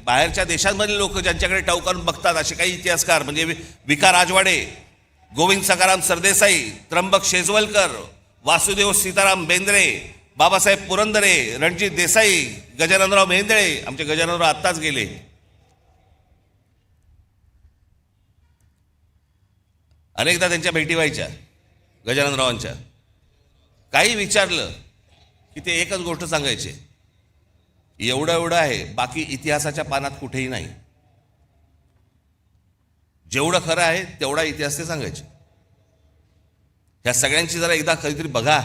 S1: बाहेरच्या देशांमधले लोक ज्यांच्याकडे टवकारून बघतात असे काही इतिहासकार म्हणजे विका राजवाडे, गोविंद सखाराम सरदेसाई, त्र्यंबक शेजवलकर, वासुदेव सीताराम बेंद्रे, बाबासाहेब पुरंदरे, रणजित देसाई, गजाननराव मेहेंदळे. आमचे गजाननराव आत्ताच गेले. अनेकदा त्यांच्या भेटी व्हायच्या गजाननरावांच्या. काही विचारलं की ते एकच गोष्ट सांगायचे, एवढं आहे, बाकी इतिहासाच्या पानात कुठेही नाही. जेवढं खरं आहे तेवढा इतिहास ते सांगायचे. ह्या सगळ्यांची जरा एकदा कधीतरी बघा.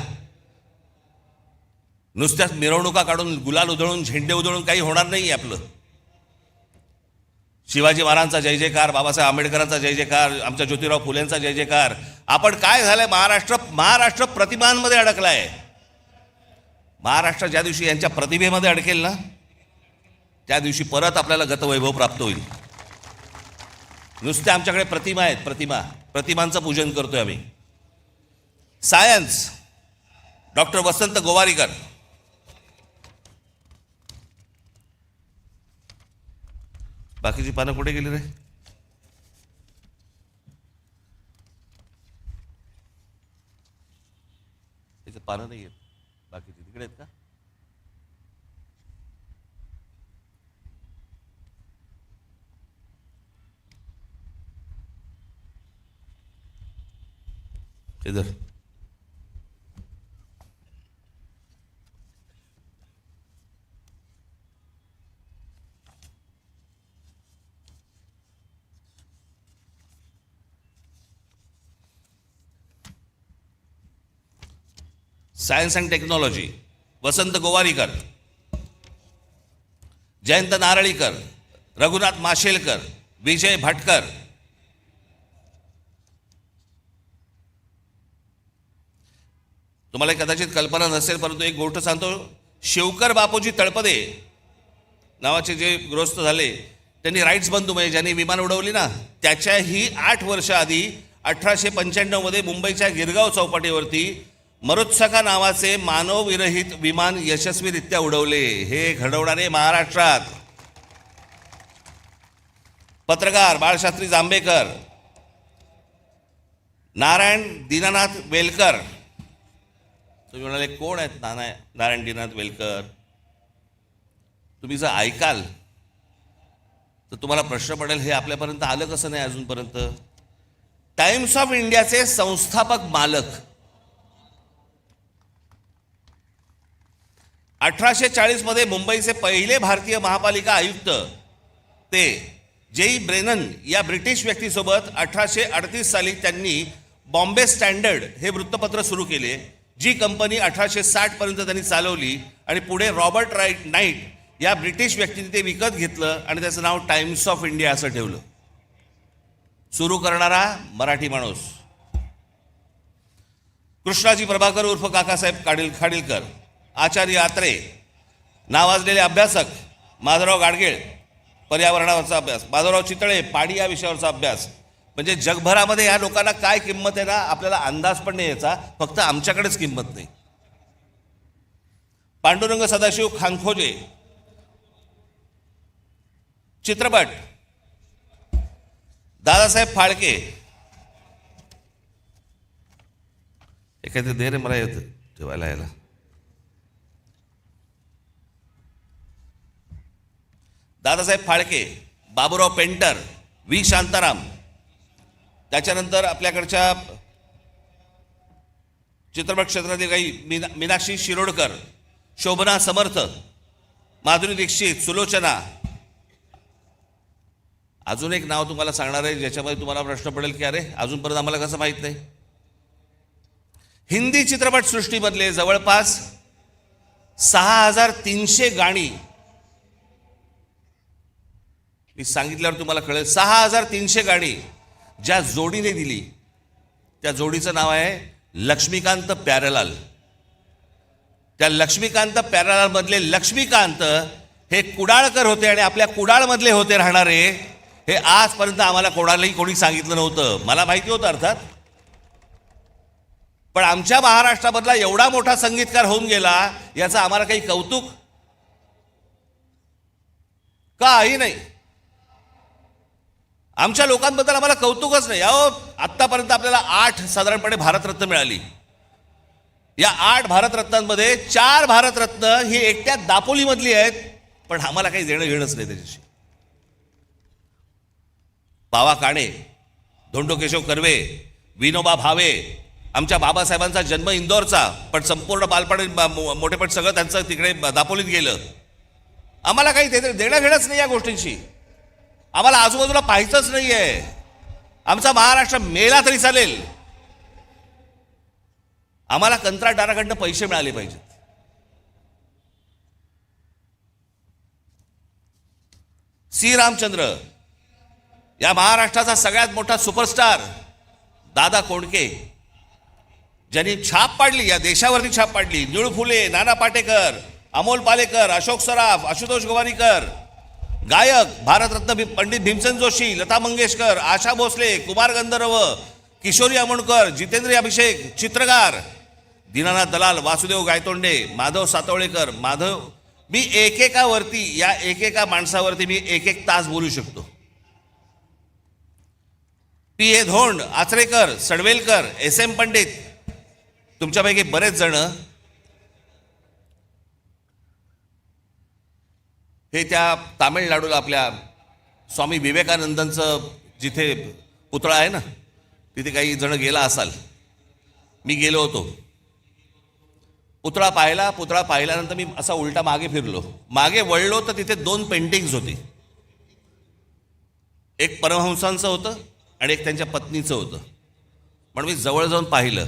S1: नुसत्याच मिरवणुका काढून, गुलाल उधळून, झेंडे उधळून काही होणार नाही आपलं. शिवाजी महाराजांचा जय जयकार, बाबासाहेब आंबेडकरांचा जय जयकार, आमच्या ज्योतिराव फुलेंचा जय जयकार. आपण काय झालंय, महाराष्ट्र प्रतिभांमध्ये अडकलाय. महाराष्ट्र ज्या दिवशी यांच्या प्रतिभेमध्ये अडकेल ना, त्या दिवशी परत आपल्याला गतवैभव प्राप्त होईल. नुसते आमच्याकडे प्रतिमा आहेत, प्रतिमांचं पूजन करतोय आम्ही. सायन्स, डॉक्टर वसंत गोवारीकर. बाकीची पानं कुठे गेली रे? त्याचं पानं नाही आहेत, बाकीची तिकडे आहेत का? इधर सायन्स अँड टेक्नॉलॉजी, वसंत गोवारीकर, जयंत नारळीकर, रघुनाथ माशेलकर, विजय भटकर. तुम्हाला कदाचित कल्पना नसेल, परंतु एक गोष्ट सांगतो. शिवकर बापूजी तळपदे नावाचे जे गृहस्थ झाले, त्यांनी राईट्स बंधू म्हणजे ज्यांनी विमान उडवली ना, त्याच्याही 8 वर्ष आधी 1895 मध्ये मुंबईच्या गिरगाव चौपाटीवरती मरुत्सका नावाचे मानवविरहित विमान यशस्वीरित्या उडवले. हे घडवणारे महाराष्ट्रात. पत्रकार बाळशास्त्री जांभेकर, नारायण दीनानाथ वेलकर. तुम्ही म्हणाले कोण आहेत नारायण दीनानाथ वेलकर? तुम्ही जर ऐकाल तर तुम्हाला प्रश्न पडेल, हे आपल्यापर्यंत आलं कसं नाही अजूनपर्यंत. टाइम्स ऑफ इंडियाचे संस्थापक मालक. 1840 मध्ये मुंबईचे पहिले भारतीय महापालिका आयुक्त ते जेई ब्रेनन या ब्रिटिश व्यक्तीसोबत 1838 साली त्यांनी बॉम्बे स्टँडर्ड हे वृत्तपत्र सुरू केले, जी कंपनी 1860 पर्यंत त्यांनी चालवली. आणि पुढे रॉबर्ट नाईट या ब्रिटिश व्यक्तीने ते विकत घेतलं आणि त्याचं नाव टाइम्स ऑफ इंडिया असं ठेवलं. सुरू करणारा मराठी माणूस कृष्णाजी प्रभाकर उर्फ काकासाहेब खाडीलकर. आचार्य आत्रे, नावाजलेले अभ्यासक माधवराव गाडगीळ, पर्यावरणावरचा अभ्यास, माधवराव चितळे, पाणी या विषयावरचा अभ्यास. म्हणजे जगभरामध्ये या लोकांना काय किंमत आहे ना, आपल्याला अंदाज पण नाही याचा, फक्त आमच्याकडेच किंमत नाही. पांडुरंग सदाशिव खानखोजे. चित्रपट दादासाहेब फाळके. एखादं दे रे मला येतं ठेवायला यायला. Dadasaheb Phalke, Baburao painter, V Shantaram. त्याच्यानंतर आपल्याकडच्या चित्रपट क्षेत्रातील काही मीनाक्षी शिरोडकर, शोभना समर्थ, माधुरी दीक्षित, सुलोचना. अजून एक नाव तुम्हाला सांगणार आहे ज्याच्यामध्ये तुम्हाला प्रश्न पडेल की अरे अजूनपर्यंत आम्हाला कसं माहित नाही. हिंदी चित्रपट सृष्टीमधले जवळपास 6300 गाणी मी सांगितल्यावर तुम्हाला कळेल. 6,300 गाणी ज्या जोडीने दिली त्या जोडीचं नाव आहे लक्ष्मीकांत प्यारेलाल. त्या लक्ष्मीकांत प्यारेलाल मधले लक्ष्मीकांत हे कुडाळकर होते आणि आपल्या कुडाळमधले होते राहणारे. हे आजपर्यंत आम्हाला कोणी सांगितलं नव्हतं. मला माहिती होतं अर्थात, पण आमच्या महाराष्ट्रामधला एवढा मोठा संगीतकार होऊन गेला याचं आम्हाला काही कौतुक काही नाही. आमच्या लोकांबद्दल आम्हाला कौतुकच नाही. अहो, आत्तापर्यंत आपल्याला 8 साधारणपणे भारतरत्न मिळाली. या 8 भारतरत्नांमध्ये 4 भारतरत्न ही एकट्या दापोलीमधली आहेत, पण आम्हाला काही देणं घेणंच नाही त्याच्याशी. बावा काणे, धोंडो केशव कर्वे, विनोबा भावे, आमच्या बाबासाहेबांचा जन्म इंदोरचा, पण संपूर्ण बालपण मोठेपण सगळं त्यांचं तिकडे दापोलीत गेलं. आम्हाला काही देणं घेणंच नाही या गोष्टींशी. आम्हाला आजूबाजूला पाहायचंच नाहीये. आमचा महाराष्ट्र मेला तरी चालेल. आम्हाला कंत्राटदाराकडनं पैसे मिळाले पाहिजेत. सी रामचंद्र, या महाराष्ट्राचा सगळ्यात मोठा सुपरस्टार दादा कोंडके, ज्यांनी छाप पाडली, या देशावरती छाप पाडली. निळू फुले, नाना पाटेकर, अमोल पालेकर, अशोक सराफ, आशुतोष गोवारीकर, गायक भारतरत्न पंडित भीमसेन जोशी, लता मंगेशकर, आशा भोसले, कुमार गंधर्व, किशोरी आमोणकर, जितेंद्र अभिषेक, चित्रकार दीनानाथ दलाल, वासुदेव गायतोंडे, माधव सातवळेकर. मी एकेकावरती, या एकेका माणसावरती मी एक तास बोलू शकतो. P.A. धोंड, आचरेकर, सडवेलकर, S.M. पंडित, तुमच्यापैकी बरेच जण हे त्या तामिळनाडूला आपल्या स्वामी विवेकानंदांचं जिथे पुतळा आहे ना, तिथे काही जण गेला असाल. मी गेलो होतो. पुतळा पाहिल्यानंतर मी असा उलटा मागे फिरलो. मागे वळलो तर तिथे 2 पेंटिंग्स होती. एक परमहंसांचं होतं आणि एक त्यांच्या पत्नीचं होतं. पण मी जवळ जाऊन पाहिलं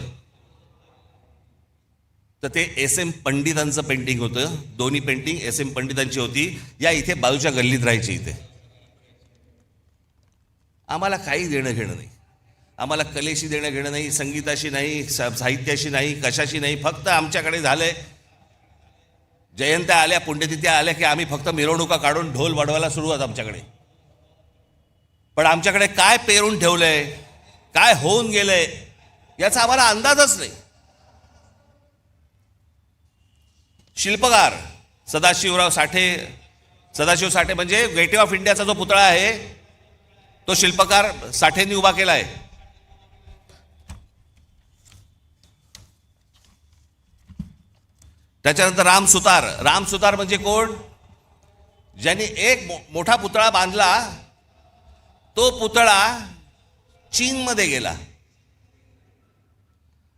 S1: तर ते S.M. पंडितांचं पेंटिंग होतं. दोन्ही पेंटिंग S.M. पंडितांची होती. या इथे बाजूच्या गल्लीत राहायची. इथे आम्हाला काही देणं घेणं नाही. आम्हाला कलेशी देणं घेणं नाही, संगीताशी नाही, साहित्याशी नाही, कशाशी नाही. फक्त आमच्याकडे झालंय जयंत्या आल्या, पुण्यतिथ्या आल्या की आम्ही फक्त मिरवणुका काढून ढोल वाढवायला सुरुवात आमच्याकडे. पण आमच्याकडे काय पेरून ठेवलंय, काय होऊन गेलंय याचा आम्हाला अंदाजच नाही. शिल्पकार सदाशिव साठे म्हणजे गेटवे ऑफ इंडियाचा जो पुतळा आहे तो शिल्पकार साठेंनी उभा केला आहे. त्याच्यानंतर राम सुतार म्हणजे कोण? ज्यांनी एक मोठा पुतळा बांधला. तो पुतळा चीनमध्ये गेला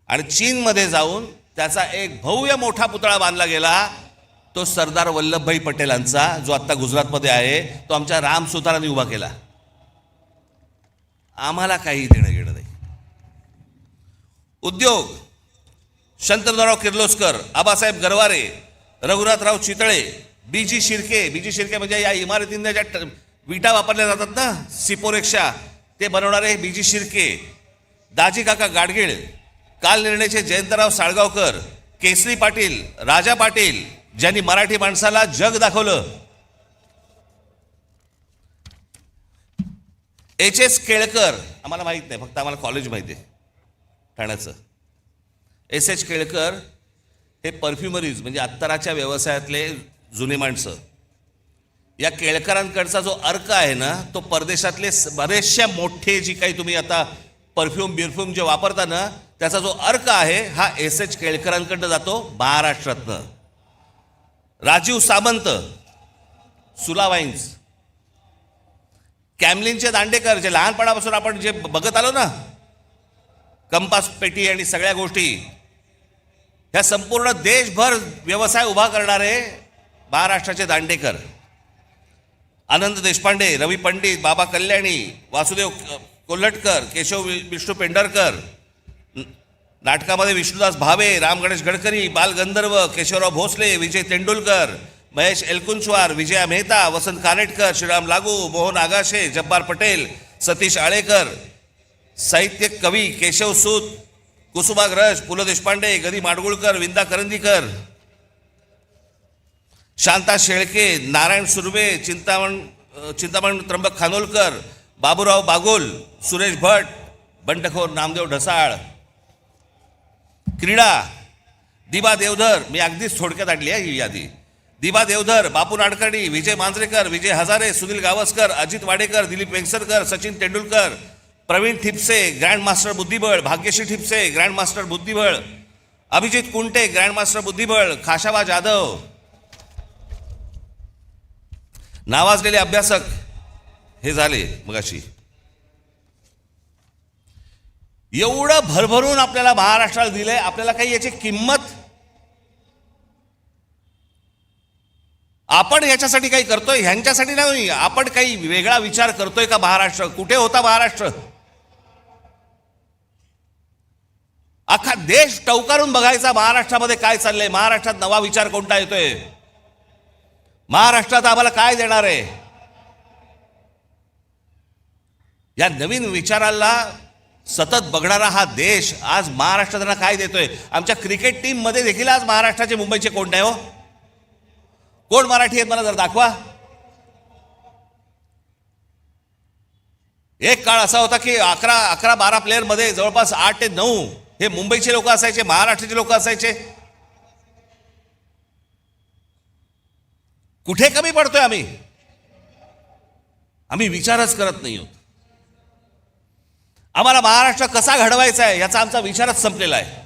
S1: आणि चीनमध्ये जाऊन त्याचा एक भव्य मोठा पुतळा बांधला गेला. तो सरदार वल्लभभाई पटेलांचा, जो आता गुजरातमध्ये आहे, तो आमच्या राम सुतारांनी उभा केला. आम्हाला काही देणं घेणं नाही. उद्योग शंतनुराव किर्लोस्कर, आबासाहेब गरवारे, रघुनाथराव चितळे, बीजी शिर्के म्हणजे या इमारतींना ज्या विटा वापरल्या जातात ना, सिपोरेक्षा, ते बनवणारे बीजी शिर्के, दाजी काका गाडगीळ, काल निर्णयचे जयंतराव साळगावकर, केसरी पाटील, राजा पाटील, ज्यांनी मराठी माणसाला जग दाखवलं. H.S. केळकर, आम्हाला माहित नाही, फक्त आम्हाला कॉलेज माहिती आहे ठाण्याचं. S.H. केळकर हे परफ्युमरीज म्हणजे अत्तराच्या व्यवसायातले जुने माणसं. या केळकरांकडचा जो अर्क आहे ना, तो परदेशातले बरेचशा मोठे जी काही तुम्ही आता परफ्यूम जे वापरता ना, त्याचा जो अर्क आहे हा S.H. केळकरांकडनं जातो महाराष्ट्रातनं. राजीव सामंत, सुला वाईन्स, कॅमलिनचे दांडेकर, जे लहानपणापासून आपण जे बघत आलो ना, कंपास पेटी आणि सगळ्या गोष्टी, ह्या संपूर्ण देशभर व्यवसाय उभा करणारे महाराष्ट्राचे दांडेकर. आनंद देशपांडे, रवी पंडित, बाबा कल्याणी, वासुदेव कोल्हटकर, केशव विष्णू पेंढरकर, नाटकामध्ये विष्णुदास भावे, राम गणेश गडकरी, बाल गंधर्व, केशवराव भोसले, विजय तेंडुलकर, महेश एलकुंचवार, विजया मेहता, वसंत कानेटकर, श्रीराम लागू, मोहन आगाशे, जब्बार पटेल, सतीश आळेकर, साहित्य कवी केशव सूत, कुसुमाग्रज, पु ल देशपांडे, गदी माडगुळकर, विंदा करंदीकर, शांता शेळके, नारायण सुर्वे, चिंतामण त्र्यंबक खानोलकर, बाबूराव बागोल, सुरेश भट, बंडखोर नामदेव ढसाळ. क्रीडा दिबा देवधर, मी अगदीच थोडक्यात आणली आहे ही यादी. दिबा देवधर, बापू नाडकर्णी, विजय मांजरेकर, विजय हजारे, सुनील गावस्कर, अजित वाडेकर, दिलीप वेंगसरकर, सचिन तेंडुलकर, प्रवीण ठिपसे, ग्रँड मास्टर बुद्धिबळ, भाग्यश्री ठिपसे, ग्रँड मास्टर बुद्धिबळ, अभिजित कुंटे, ग्रँड मास्टर बुद्धिबळ, खाशाबा जाधव, नावाजलेले अभ्यासक हे झाले मगाशी. एवढं भरभरून आपल्याला महाराष्ट्राला दिलंय, आपल्याला काही याची किंमत, आपण याच्यासाठी काही करतोय, ह्यांच्यासाठी नाही, आपण काही वेगळा विचार करतोय का? महाराष्ट्र कुठे होता? महाराष्ट्र अख्खा देश टवकारून बघायचा महाराष्ट्रामध्ये काय चाललंय, महाराष्ट्रात नवा विचार कोणता येतोय, महाराष्ट्रात आम्हाला काय देणार आहे. या नवीन विचाराला सतत बघणारा हा देश आज महाराष्ट्राला काय देतोय. आमच्या क्रिकेट टीम मध्ये देखील आज महाराष्ट्राचे, मुंबईचे कोण नाही हो? कोण मराठी आहेत मला जर दाखवा. एक काळ असा होता की 11-12 प्लेयर मध्ये जवळपास 8 ते 9 हे मुंबईचे लोक असायचे, महाराष्ट्राचे लोक असायचे. कुठे कमी पडतोय आम्ही? आम्ही विचारच करत नाही आहोत. आम्हाला महाराष्ट्र कसा घडवायचा आहे याचा आमचा विचारच संपलेला आहे.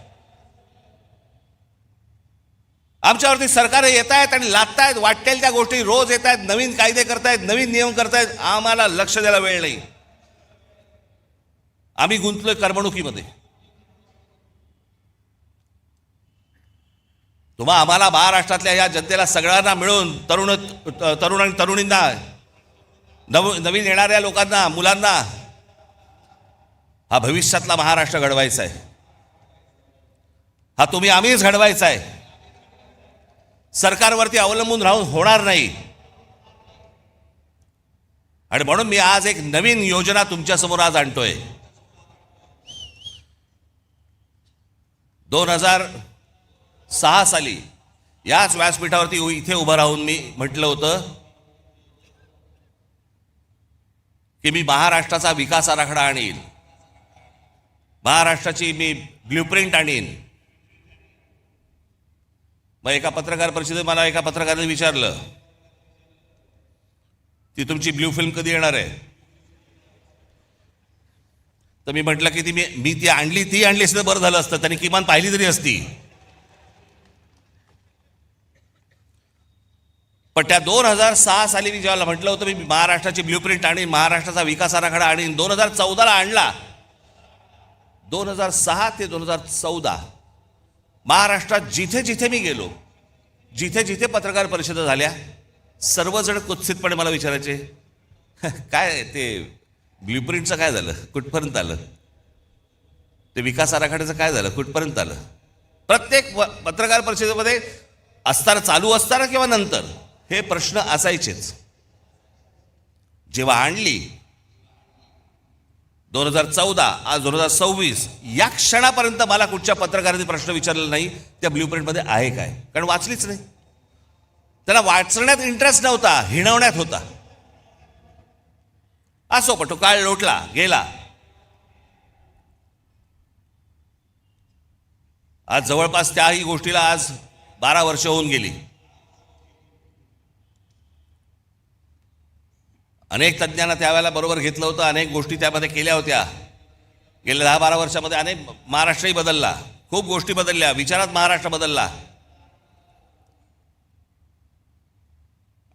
S1: आमच्यावरती सरकार येत आहेत आणि लादतायत, वाटेल त्या गोष्टी रोज येत आहेत, नवीन कायदे करतायत, नवीन नियम करतायत. आम्हाला लक्ष द्यायला वेळ नाही. आम्ही गुंतलोय करमणुकीमध्ये. तुम्हा आम्हाला महाराष्ट्रातल्या या जनतेला सगळ्यांना मिळून, तरुण आणि तरुणींना, नवीन येणाऱ्या लोकांना, मुलांना हा भविष्यातला महाराष्ट्र घडवायचा आहे. हा तुम्ही आम्हीच घडवायचा आहे. सरकारवरती अवलंबून राहून होणार नाही. आणि म्हणून मी आज एक नवीन योजना तुमच्या समोर आज आणतोय. 2006 साली याच व्यासपीठावरती इथे उभं राहून मी म्हटलं होतं की मी महाराष्ट्राचा विकास आराखडा आणीन, महाराष्ट्राची मी ब्ल्यूप्रिंट आणीन. मग एका पत्रकार परिषदेत मला एका पत्रकाराने विचारलं ती तुमची ब्ल्यू फिल्म कधी येणार आहे. तर मी म्हटलं की मी ती आणली असतं बरं झालं असतं, त्यांनी किमान पाहिली तरी असती. पण त्या 2006 साली मी जेव्हा म्हटलं होतं मी महाराष्ट्राची ब्ल्यूप्रिंट आणीन, महाराष्ट्राचा विकास आराखडा आणीन, 2014ला आणला. 2006 ते 2014 महाराष्ट्रात जिथे जिथे मी गेलो, जिथे जिथे पत्रकार परिषदा झाल्या, सर्वजण कुत्सितपणे मला विचारायचे काय ते ब्ल्यूप्रिंटचं काय झालं, कुठपर्यंत आलं, ते विकास आराखड्याचं काय झालं, कुठपर्यंत आलं. प्रत्येक पत्रकार परिषदेमध्ये असताना, चालू असताना किंवा नंतर हे प्रश्न असायचेच. जेव्हा आणली 2014, आज 2026, या क्षणापर्यंत मला कुठच्या पत्रकारांनी प्रश्न विचारलेला नाही त्या ब्ल्यूप्रिंटमध्ये आहे काय, कारण वाचलीच नाही. त्याला वाचण्यात इंटरेस्ट नव्हता, हिणवण्यात होता. असो, पण तो काळ लोटला गेला. आज जवळपास त्याही गोष्टीला आज 12 वर्ष होऊन गेली. अनेक तज्ज्ञांना त्यावेळेला बरोबर घेतलं होतं, अनेक गोष्टी त्यामध्ये केल्या होत्या. गेल्या 10-12 वर्षामध्ये अनेक महाराष्ट्रही बदलला, खूप गोष्टी बदलल्या, विचारात महाराष्ट्र बदलला.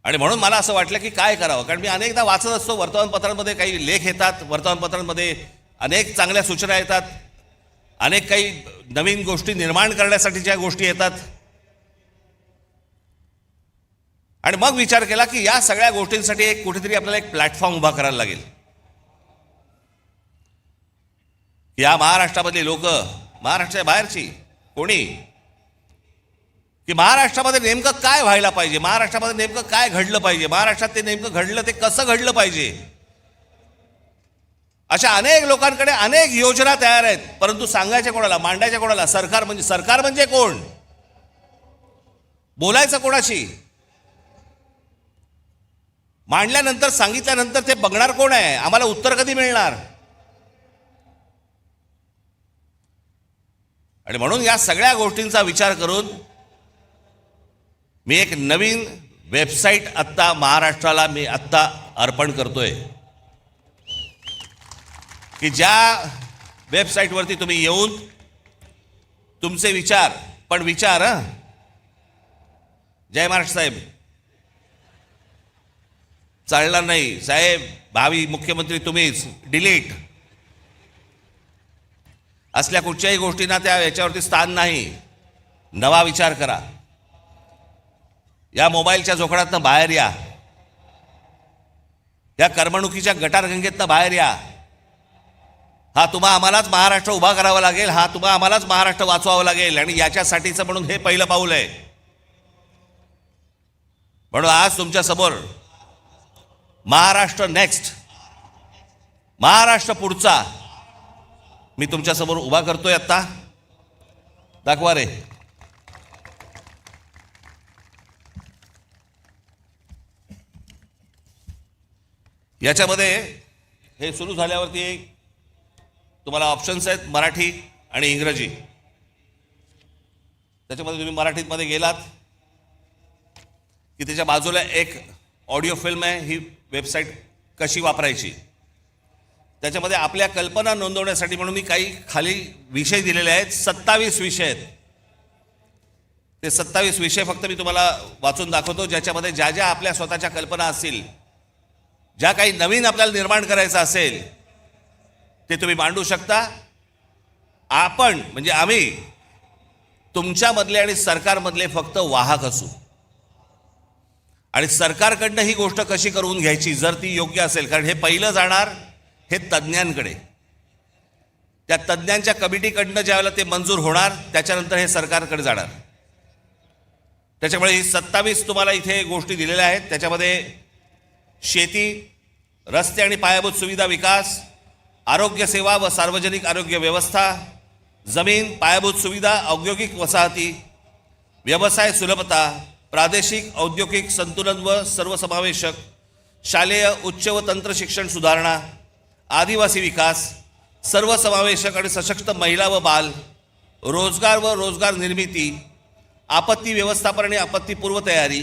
S1: आणि म्हणून मला असं वाटलं की काय करावं, कारण मी अनेकदा वाचत असतो वर्तमानपत्रांमध्ये, काही लेख येतात वर्तमानपत्रांमध्ये, अनेक चांगल्या सूचना येतात, अनेक काही नवीन गोष्टी निर्माण करण्यासाठी ज्या गोष्टी येतात. आणि मग विचार केला की या सगळ्या गोष्टींसाठी एक कुठेतरी आपल्याला एक प्लॅटफॉर्म उभा करायला लागेल. या महाराष्ट्रामधली लोक, महाराष्ट्राच्या बाहेरची कोणी, की महाराष्ट्रामध्ये नेमकं काय व्हायला पाहिजे, महाराष्ट्रामध्ये नेमकं काय घडलं पाहिजे, महाराष्ट्रात ते नेमकं घडलं ते कसं घडलं पाहिजे. अशा अनेक लोकांकडे अनेक योजना तयार आहेत, परंतु सांगायच्या कोणाला, मांडायच्या कोणाला. सरकार म्हणजे कोण, बोलायचं कोणाशी, मांडल्यानंतर सांगितल्यानंतर ते बघणार कोण आहे, आम्हाला उत्तर कधी मिळणार. आणि म्हणून या सगळ्या गोष्टींचा विचार करून मी एक नवीन वेबसाईट आत्ता महाराष्ट्राला मी आत्ता अर्पण करतोय, की ज्या वेबसाईटवरती तुम्ही येऊन तुमचे विचार, पण विचार जय महाराष्ट्र साहेब, चालणार नाही साहेब, भावी मुख्यमंत्री तुम्हीच, डिलीट असल्या कुठच्याही गोष्टींना त्या याच्यावरती स्थान नाही. नवा विचार करा, या मोबाईलच्या जोखडातनं बाहेर या, या करमणुकीच्या गटारगंगेतनं बाहेर या. हा तुम्हा आम्हालाच महाराष्ट्र उभा करावा लागेल, हा तुम्हा आम्हालाच महाराष्ट्र वाचवावं लागेल, आणि याच्यासाठीचं म्हणून हे पहिलं पाऊल आहे. म्हणून आज तुमच्या समोर महाराष्ट्र नेक्स्ट, महाराष्ट्र पुढचा मी तुमच्या समोर उभा करतोय. आता दाखवा रे. याच्यामध्ये हे सुरू झाल्यावरती तुम्हाला ऑप्शन्स आहेत, मराठी आणि इंग्रजी. त्याच्यामध्ये तुम्ही मराठीमध्ये गेलात की त्याच्या बाजूला एक ऑडिओ फिल्म आहे, ही वेबसाईट कशी वापरायची. त्याच्यामध्ये आपल्या कल्पना नोंदवण्यासाठी म्हणून मी काही खाली विषय दिलेले आहेत, 27 विषय आहेत. ते 27 विषय फक्त मी तुम्हाला वाचून दाखवतो, ज्याच्यामध्ये ज्या ज्या आपल्या स्वतःच्या कल्पना असतील, ज्या काही नवीन आपल्याला निर्माण करायचं असेल ते तुम्ही मांडू शकता. आपण म्हणजे आम्ही तुमच्यामधले आणि सरकारमधले फक्त वाहक असू, आणि सरकारकडनं ही गोष्ट कशी करून घ्यायची जर ती योग्य असेल, कारण हे पहिलं जाणार हे तज्ज्ञांकडे, त्या तज्ज्ञांच्या कमिटीकडनं ज्यावेळेला ते मंजूर होणार त्याच्यानंतर हे सरकारकडे जाणार. त्याच्यामुळे ही 27 तुम्हाला इथे गोष्टी दिलेल्या आहेत. त्याच्यामध्ये शेती, रस्ते आणि पायाभूत सुविधा विकास, आरोग्य सेवा व सार्वजनिक आरोग्य व्यवस्था, जमीन, पायाभूत सुविधा, औद्योगिक वसाहती, व्यवसाय सुलभता, प्रादेशिक औद्योगिक संतुलन व सर्वसमावेशक, शालेय उच्च व तंत्र शिक्षण सुधारणा, आदिवासी विकास, सर्वसमावेशक आणि सशक्त महिला व बाल, रोजगार व रोजगार निर्मिती, आपत्ती व्यवस्थापन आणि आपत्तीपूर्व तयारी,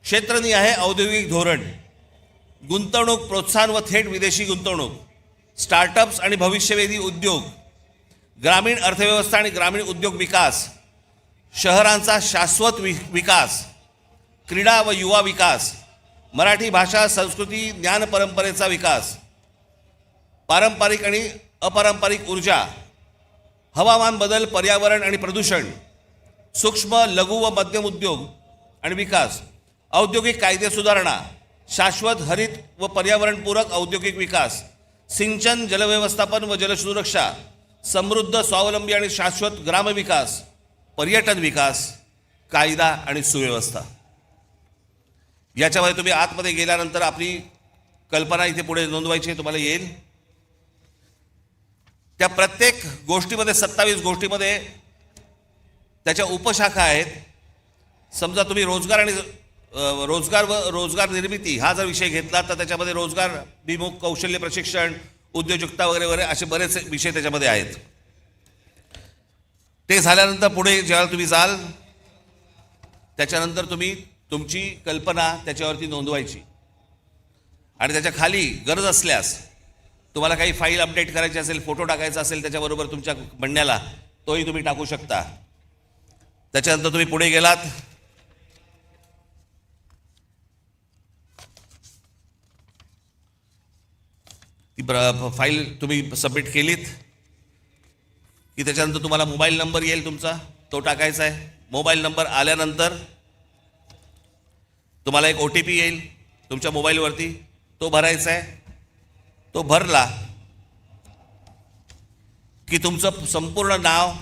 S1: क्षेत्रनिहाय औद्योगिक धोरण, गुंतवणूक प्रोत्साहन व थेट विदेशी गुंतवणूक, स्टार्टअप्स आणि भविष्यवेधी उद्योग, ग्रामीण अर्थव्यवस्था आणि ग्रामीण उद्योग विकास, शहरांचा शाश्वत विकास, क्रीडा व युवा विकास, मराठी भाषा संस्कृती ज्ञान परंपरेचा विकास, पारंपरिक आणि अपारंपरिक ऊर्जा, हवामान बदल, पर्यावरण आणि प्रदूषण, सूक्ष्म लघु व मध्यम उद्योग आणि विकास, औद्योगिक कायदे सुधारणा, शाश्वत हरित व पर्यावरणपूरक औद्योगिक विकास, सिंचन, जलव्यवस्थापन व जलसुरक्षा, समृद्ध स्वावलंबी आणि शाश्वत ग्रामविकास, पर्यटन विकास, कायदा आणि सुव्यवस्था. याच्यामध्ये तुम्ही आतमध्ये गेल्यानंतर आपली कल्पना इथे पुढे नोंदवायची तुम्हाला येईल. त्या प्रत्येक गोष्टीमध्ये 27 गोष्टीमध्ये त्याच्या उपशाखा आहेत. समजा तुम्ही रोजगार आणि रोजगार व रोजगार निर्मिती हा जर विषय घेतला तर त्याच्यामध्ये रोजगार विमुख, कौशल्य प्रशिक्षण, उद्योजकता वगैरे वगैरे असे बरेच विषय त्याच्यामध्ये आहेत. ते झाल्यानंतर पुढे जेव्हा तुम्ही जाल त्याच्यानंतर तुम्ही तुमची कल्पना त्याच्यावरती नोंदवायची, आणि त्याच्या खाली गरज असल्यास तुम्हाला काही फाईल अपडेट करायची असेल, फोटो टाकायचा असेल त्याच्याबरोबर तुमच्या म्हणण्याला, तोही तुम्ही टाकू शकता. त्याच्यानंतर तुम्ही पुढे गेलात ती फाईल तुम्ही सबमिट केलीत की त्याच्यानंतर तुम्हाला मोबाईल नंबर येईल तुमचा, तो टाकायचा आहे. मोबाईल नंबर आल्यानंतर तुम्हाला एक OTP येईल तुमच्या मोबाईलवरती, तो भरायचा आहे. तो भरला की तुमचं संपूर्ण नाव,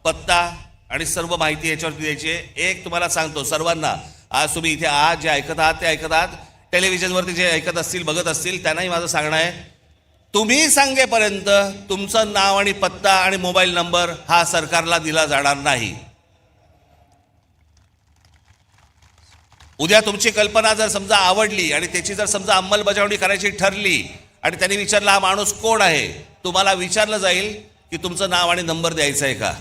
S1: पत्ता, आणि सर्व माहिती याच्यावरती द्यायची आहे. एक तुम्हाला सांगतो सर्वांना, आज तुम्ही इथे आज जे ऐकत आहात ते ऐकत आहात, टेलिव्हिजनवरती जे ऐकत असतील बघत असतील त्यांनाही माझं सांगणं आहे, तुम्ही सांगेपर्यंत तुमचं नाव आणि पत्ता आणि मोबाईल नंबर हा सरकारला दिला जाणार नाही. उद्या तुमची कल्पना जर समजा आवडली आणि त्याची जर समजा अंमलबजावणी करायची ठरली आणि त्यांनी विचारलं हा माणूस कोण आहे, तुम्हाला विचारलं जाईल की तुमचं नाव आणि नंबर द्यायचं आहे का.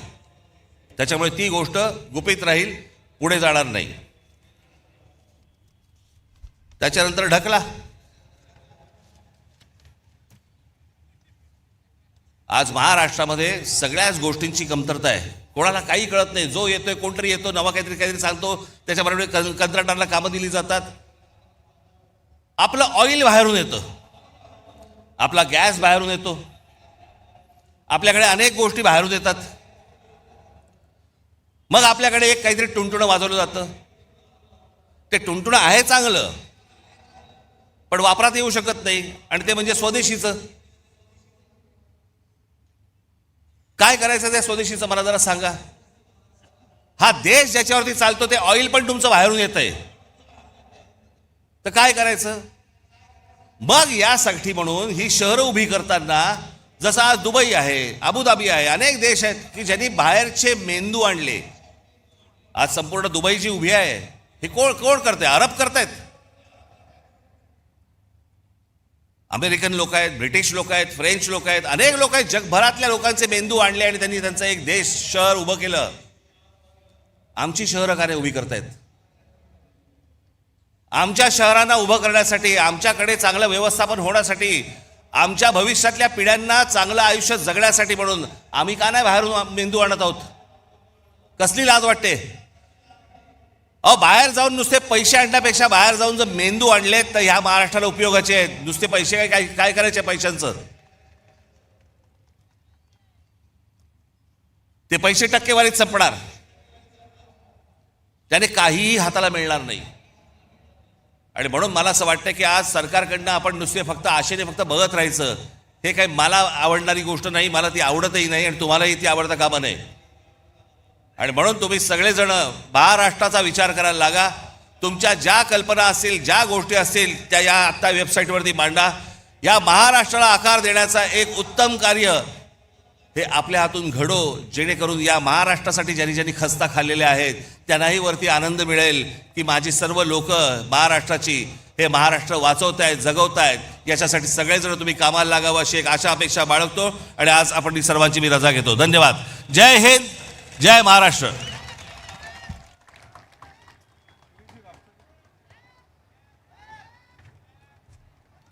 S1: त्याच्यामुळे ती गोष्ट गुपित राहील, पुढे जाणार नाही. त्याच्यानंतर ढकला. आज महाराष्ट्रामध्ये सगळ्याच गोष्टींची कमतरता आहे. कोणाला काही कळत नाही. जो येतोय कोणतरी येतो, नवा काहीतरी सांगतो, त्याच्याबरोबर कंत्राटदाराला कामं दिली जातात. आपलं ऑइल बाहेरून येतं, आपला गॅस बाहेरून येतो, आपल्याकडे अनेक गोष्टी बाहेरून येतात. मग आपल्याकडे एक काहीतरी टुणटुणं वाजवलं जातं. ते टुणटुणं आहे चांगलं, पण वापरात येऊ शकत नाही, आणि ते म्हणजे स्वदेशीचं. काय करायचं त्या स्वदेशीचं मला जरा सांगा. हा देश ज्याच्यावरती चालतो ते ऑइल पण तुमचं बाहेरून येत आहे, तर काय करायचं. मग यासाठी म्हणून ही शहरं उभी करताना, जसं आज दुबई आहे, अबुधाबी आहे, अनेक देश आहेत की ज्यांनी बाहेरचे मेंदू आणले. आज संपूर्ण दुबई जी उभी आहे हे कोण कोण करते. अरब करतायत, अमेरिकन लोक आहेत, ब्रिटिश लोक आहेत, फ्रेंच लोक आहेत, अनेक लोक आहेत. जगभरातल्या लोकांचे मेंदू आणले आणि त्यांनी त्यांचं एक देश शहर उभं केलं. आमची शहरं का नाही उभी करतायत. आमच्या शहरांना उभं करण्यासाठी, आमच्याकडे चांगलं व्यवस्थापन होण्यासाठी, आमच्या भविष्यातल्या पिढ्यांना चांगलं आयुष्य जगण्यासाठी म्हणून आम्ही का नाही बाहेरून मेंदू आणत आहोत. कसली लाज वाटते. अहो, बाहेर जाऊन नुसते पैसे आणण्यापेक्षा बाहेर जाऊन जर मेंदू आणले तर ह्या महाराष्ट्राला उपयोगाचे आहेत. नुसते पैसे काय काय करायचे पैशांचं. ते पैसे टक्केवारीत संपणार, त्याने काहीही हाताला मिळणार नाही. आणि म्हणून मला असं वाटतं की आज सरकारकडनं आपण नुसते फक्त आशेने फक्त बघत राहायचं, हे काही मला आवडणारी गोष्ट नाही. मला ती आवडतही नाही आणि तुम्हालाही ती आवडता कामा नये. आणि म्हणून तुम्ही सगळेजण महाराष्ट्राचा विचार करायला लागा. तुमच्या ज्या कल्पना असतील, ज्या गोष्टी असतील त्या या आत्ता वेबसाईटवरती मांडा. या महाराष्ट्राला आकार देण्याचा एक उत्तम कार्य हे आपल्या हातून घडो, जेणेकरून या महाराष्ट्रासाठी ज्यांनी ज्यांनी खस्ता खाल्लेल्या आहेत त्यांनाही वरती आनंद मिळेल की माझी सर्व लोक महाराष्ट्राची हे महाराष्ट्र वाचवत आहेत, जगवत आहेत. याच्यासाठी सगळेजण तुम्ही कामाला लागावं अशी एक आशा अपेक्षा बाळगतो आणि आज आपण सर्वांची मी रजा घेतो. धन्यवाद. जय हिंद, जय महाराष्ट्र.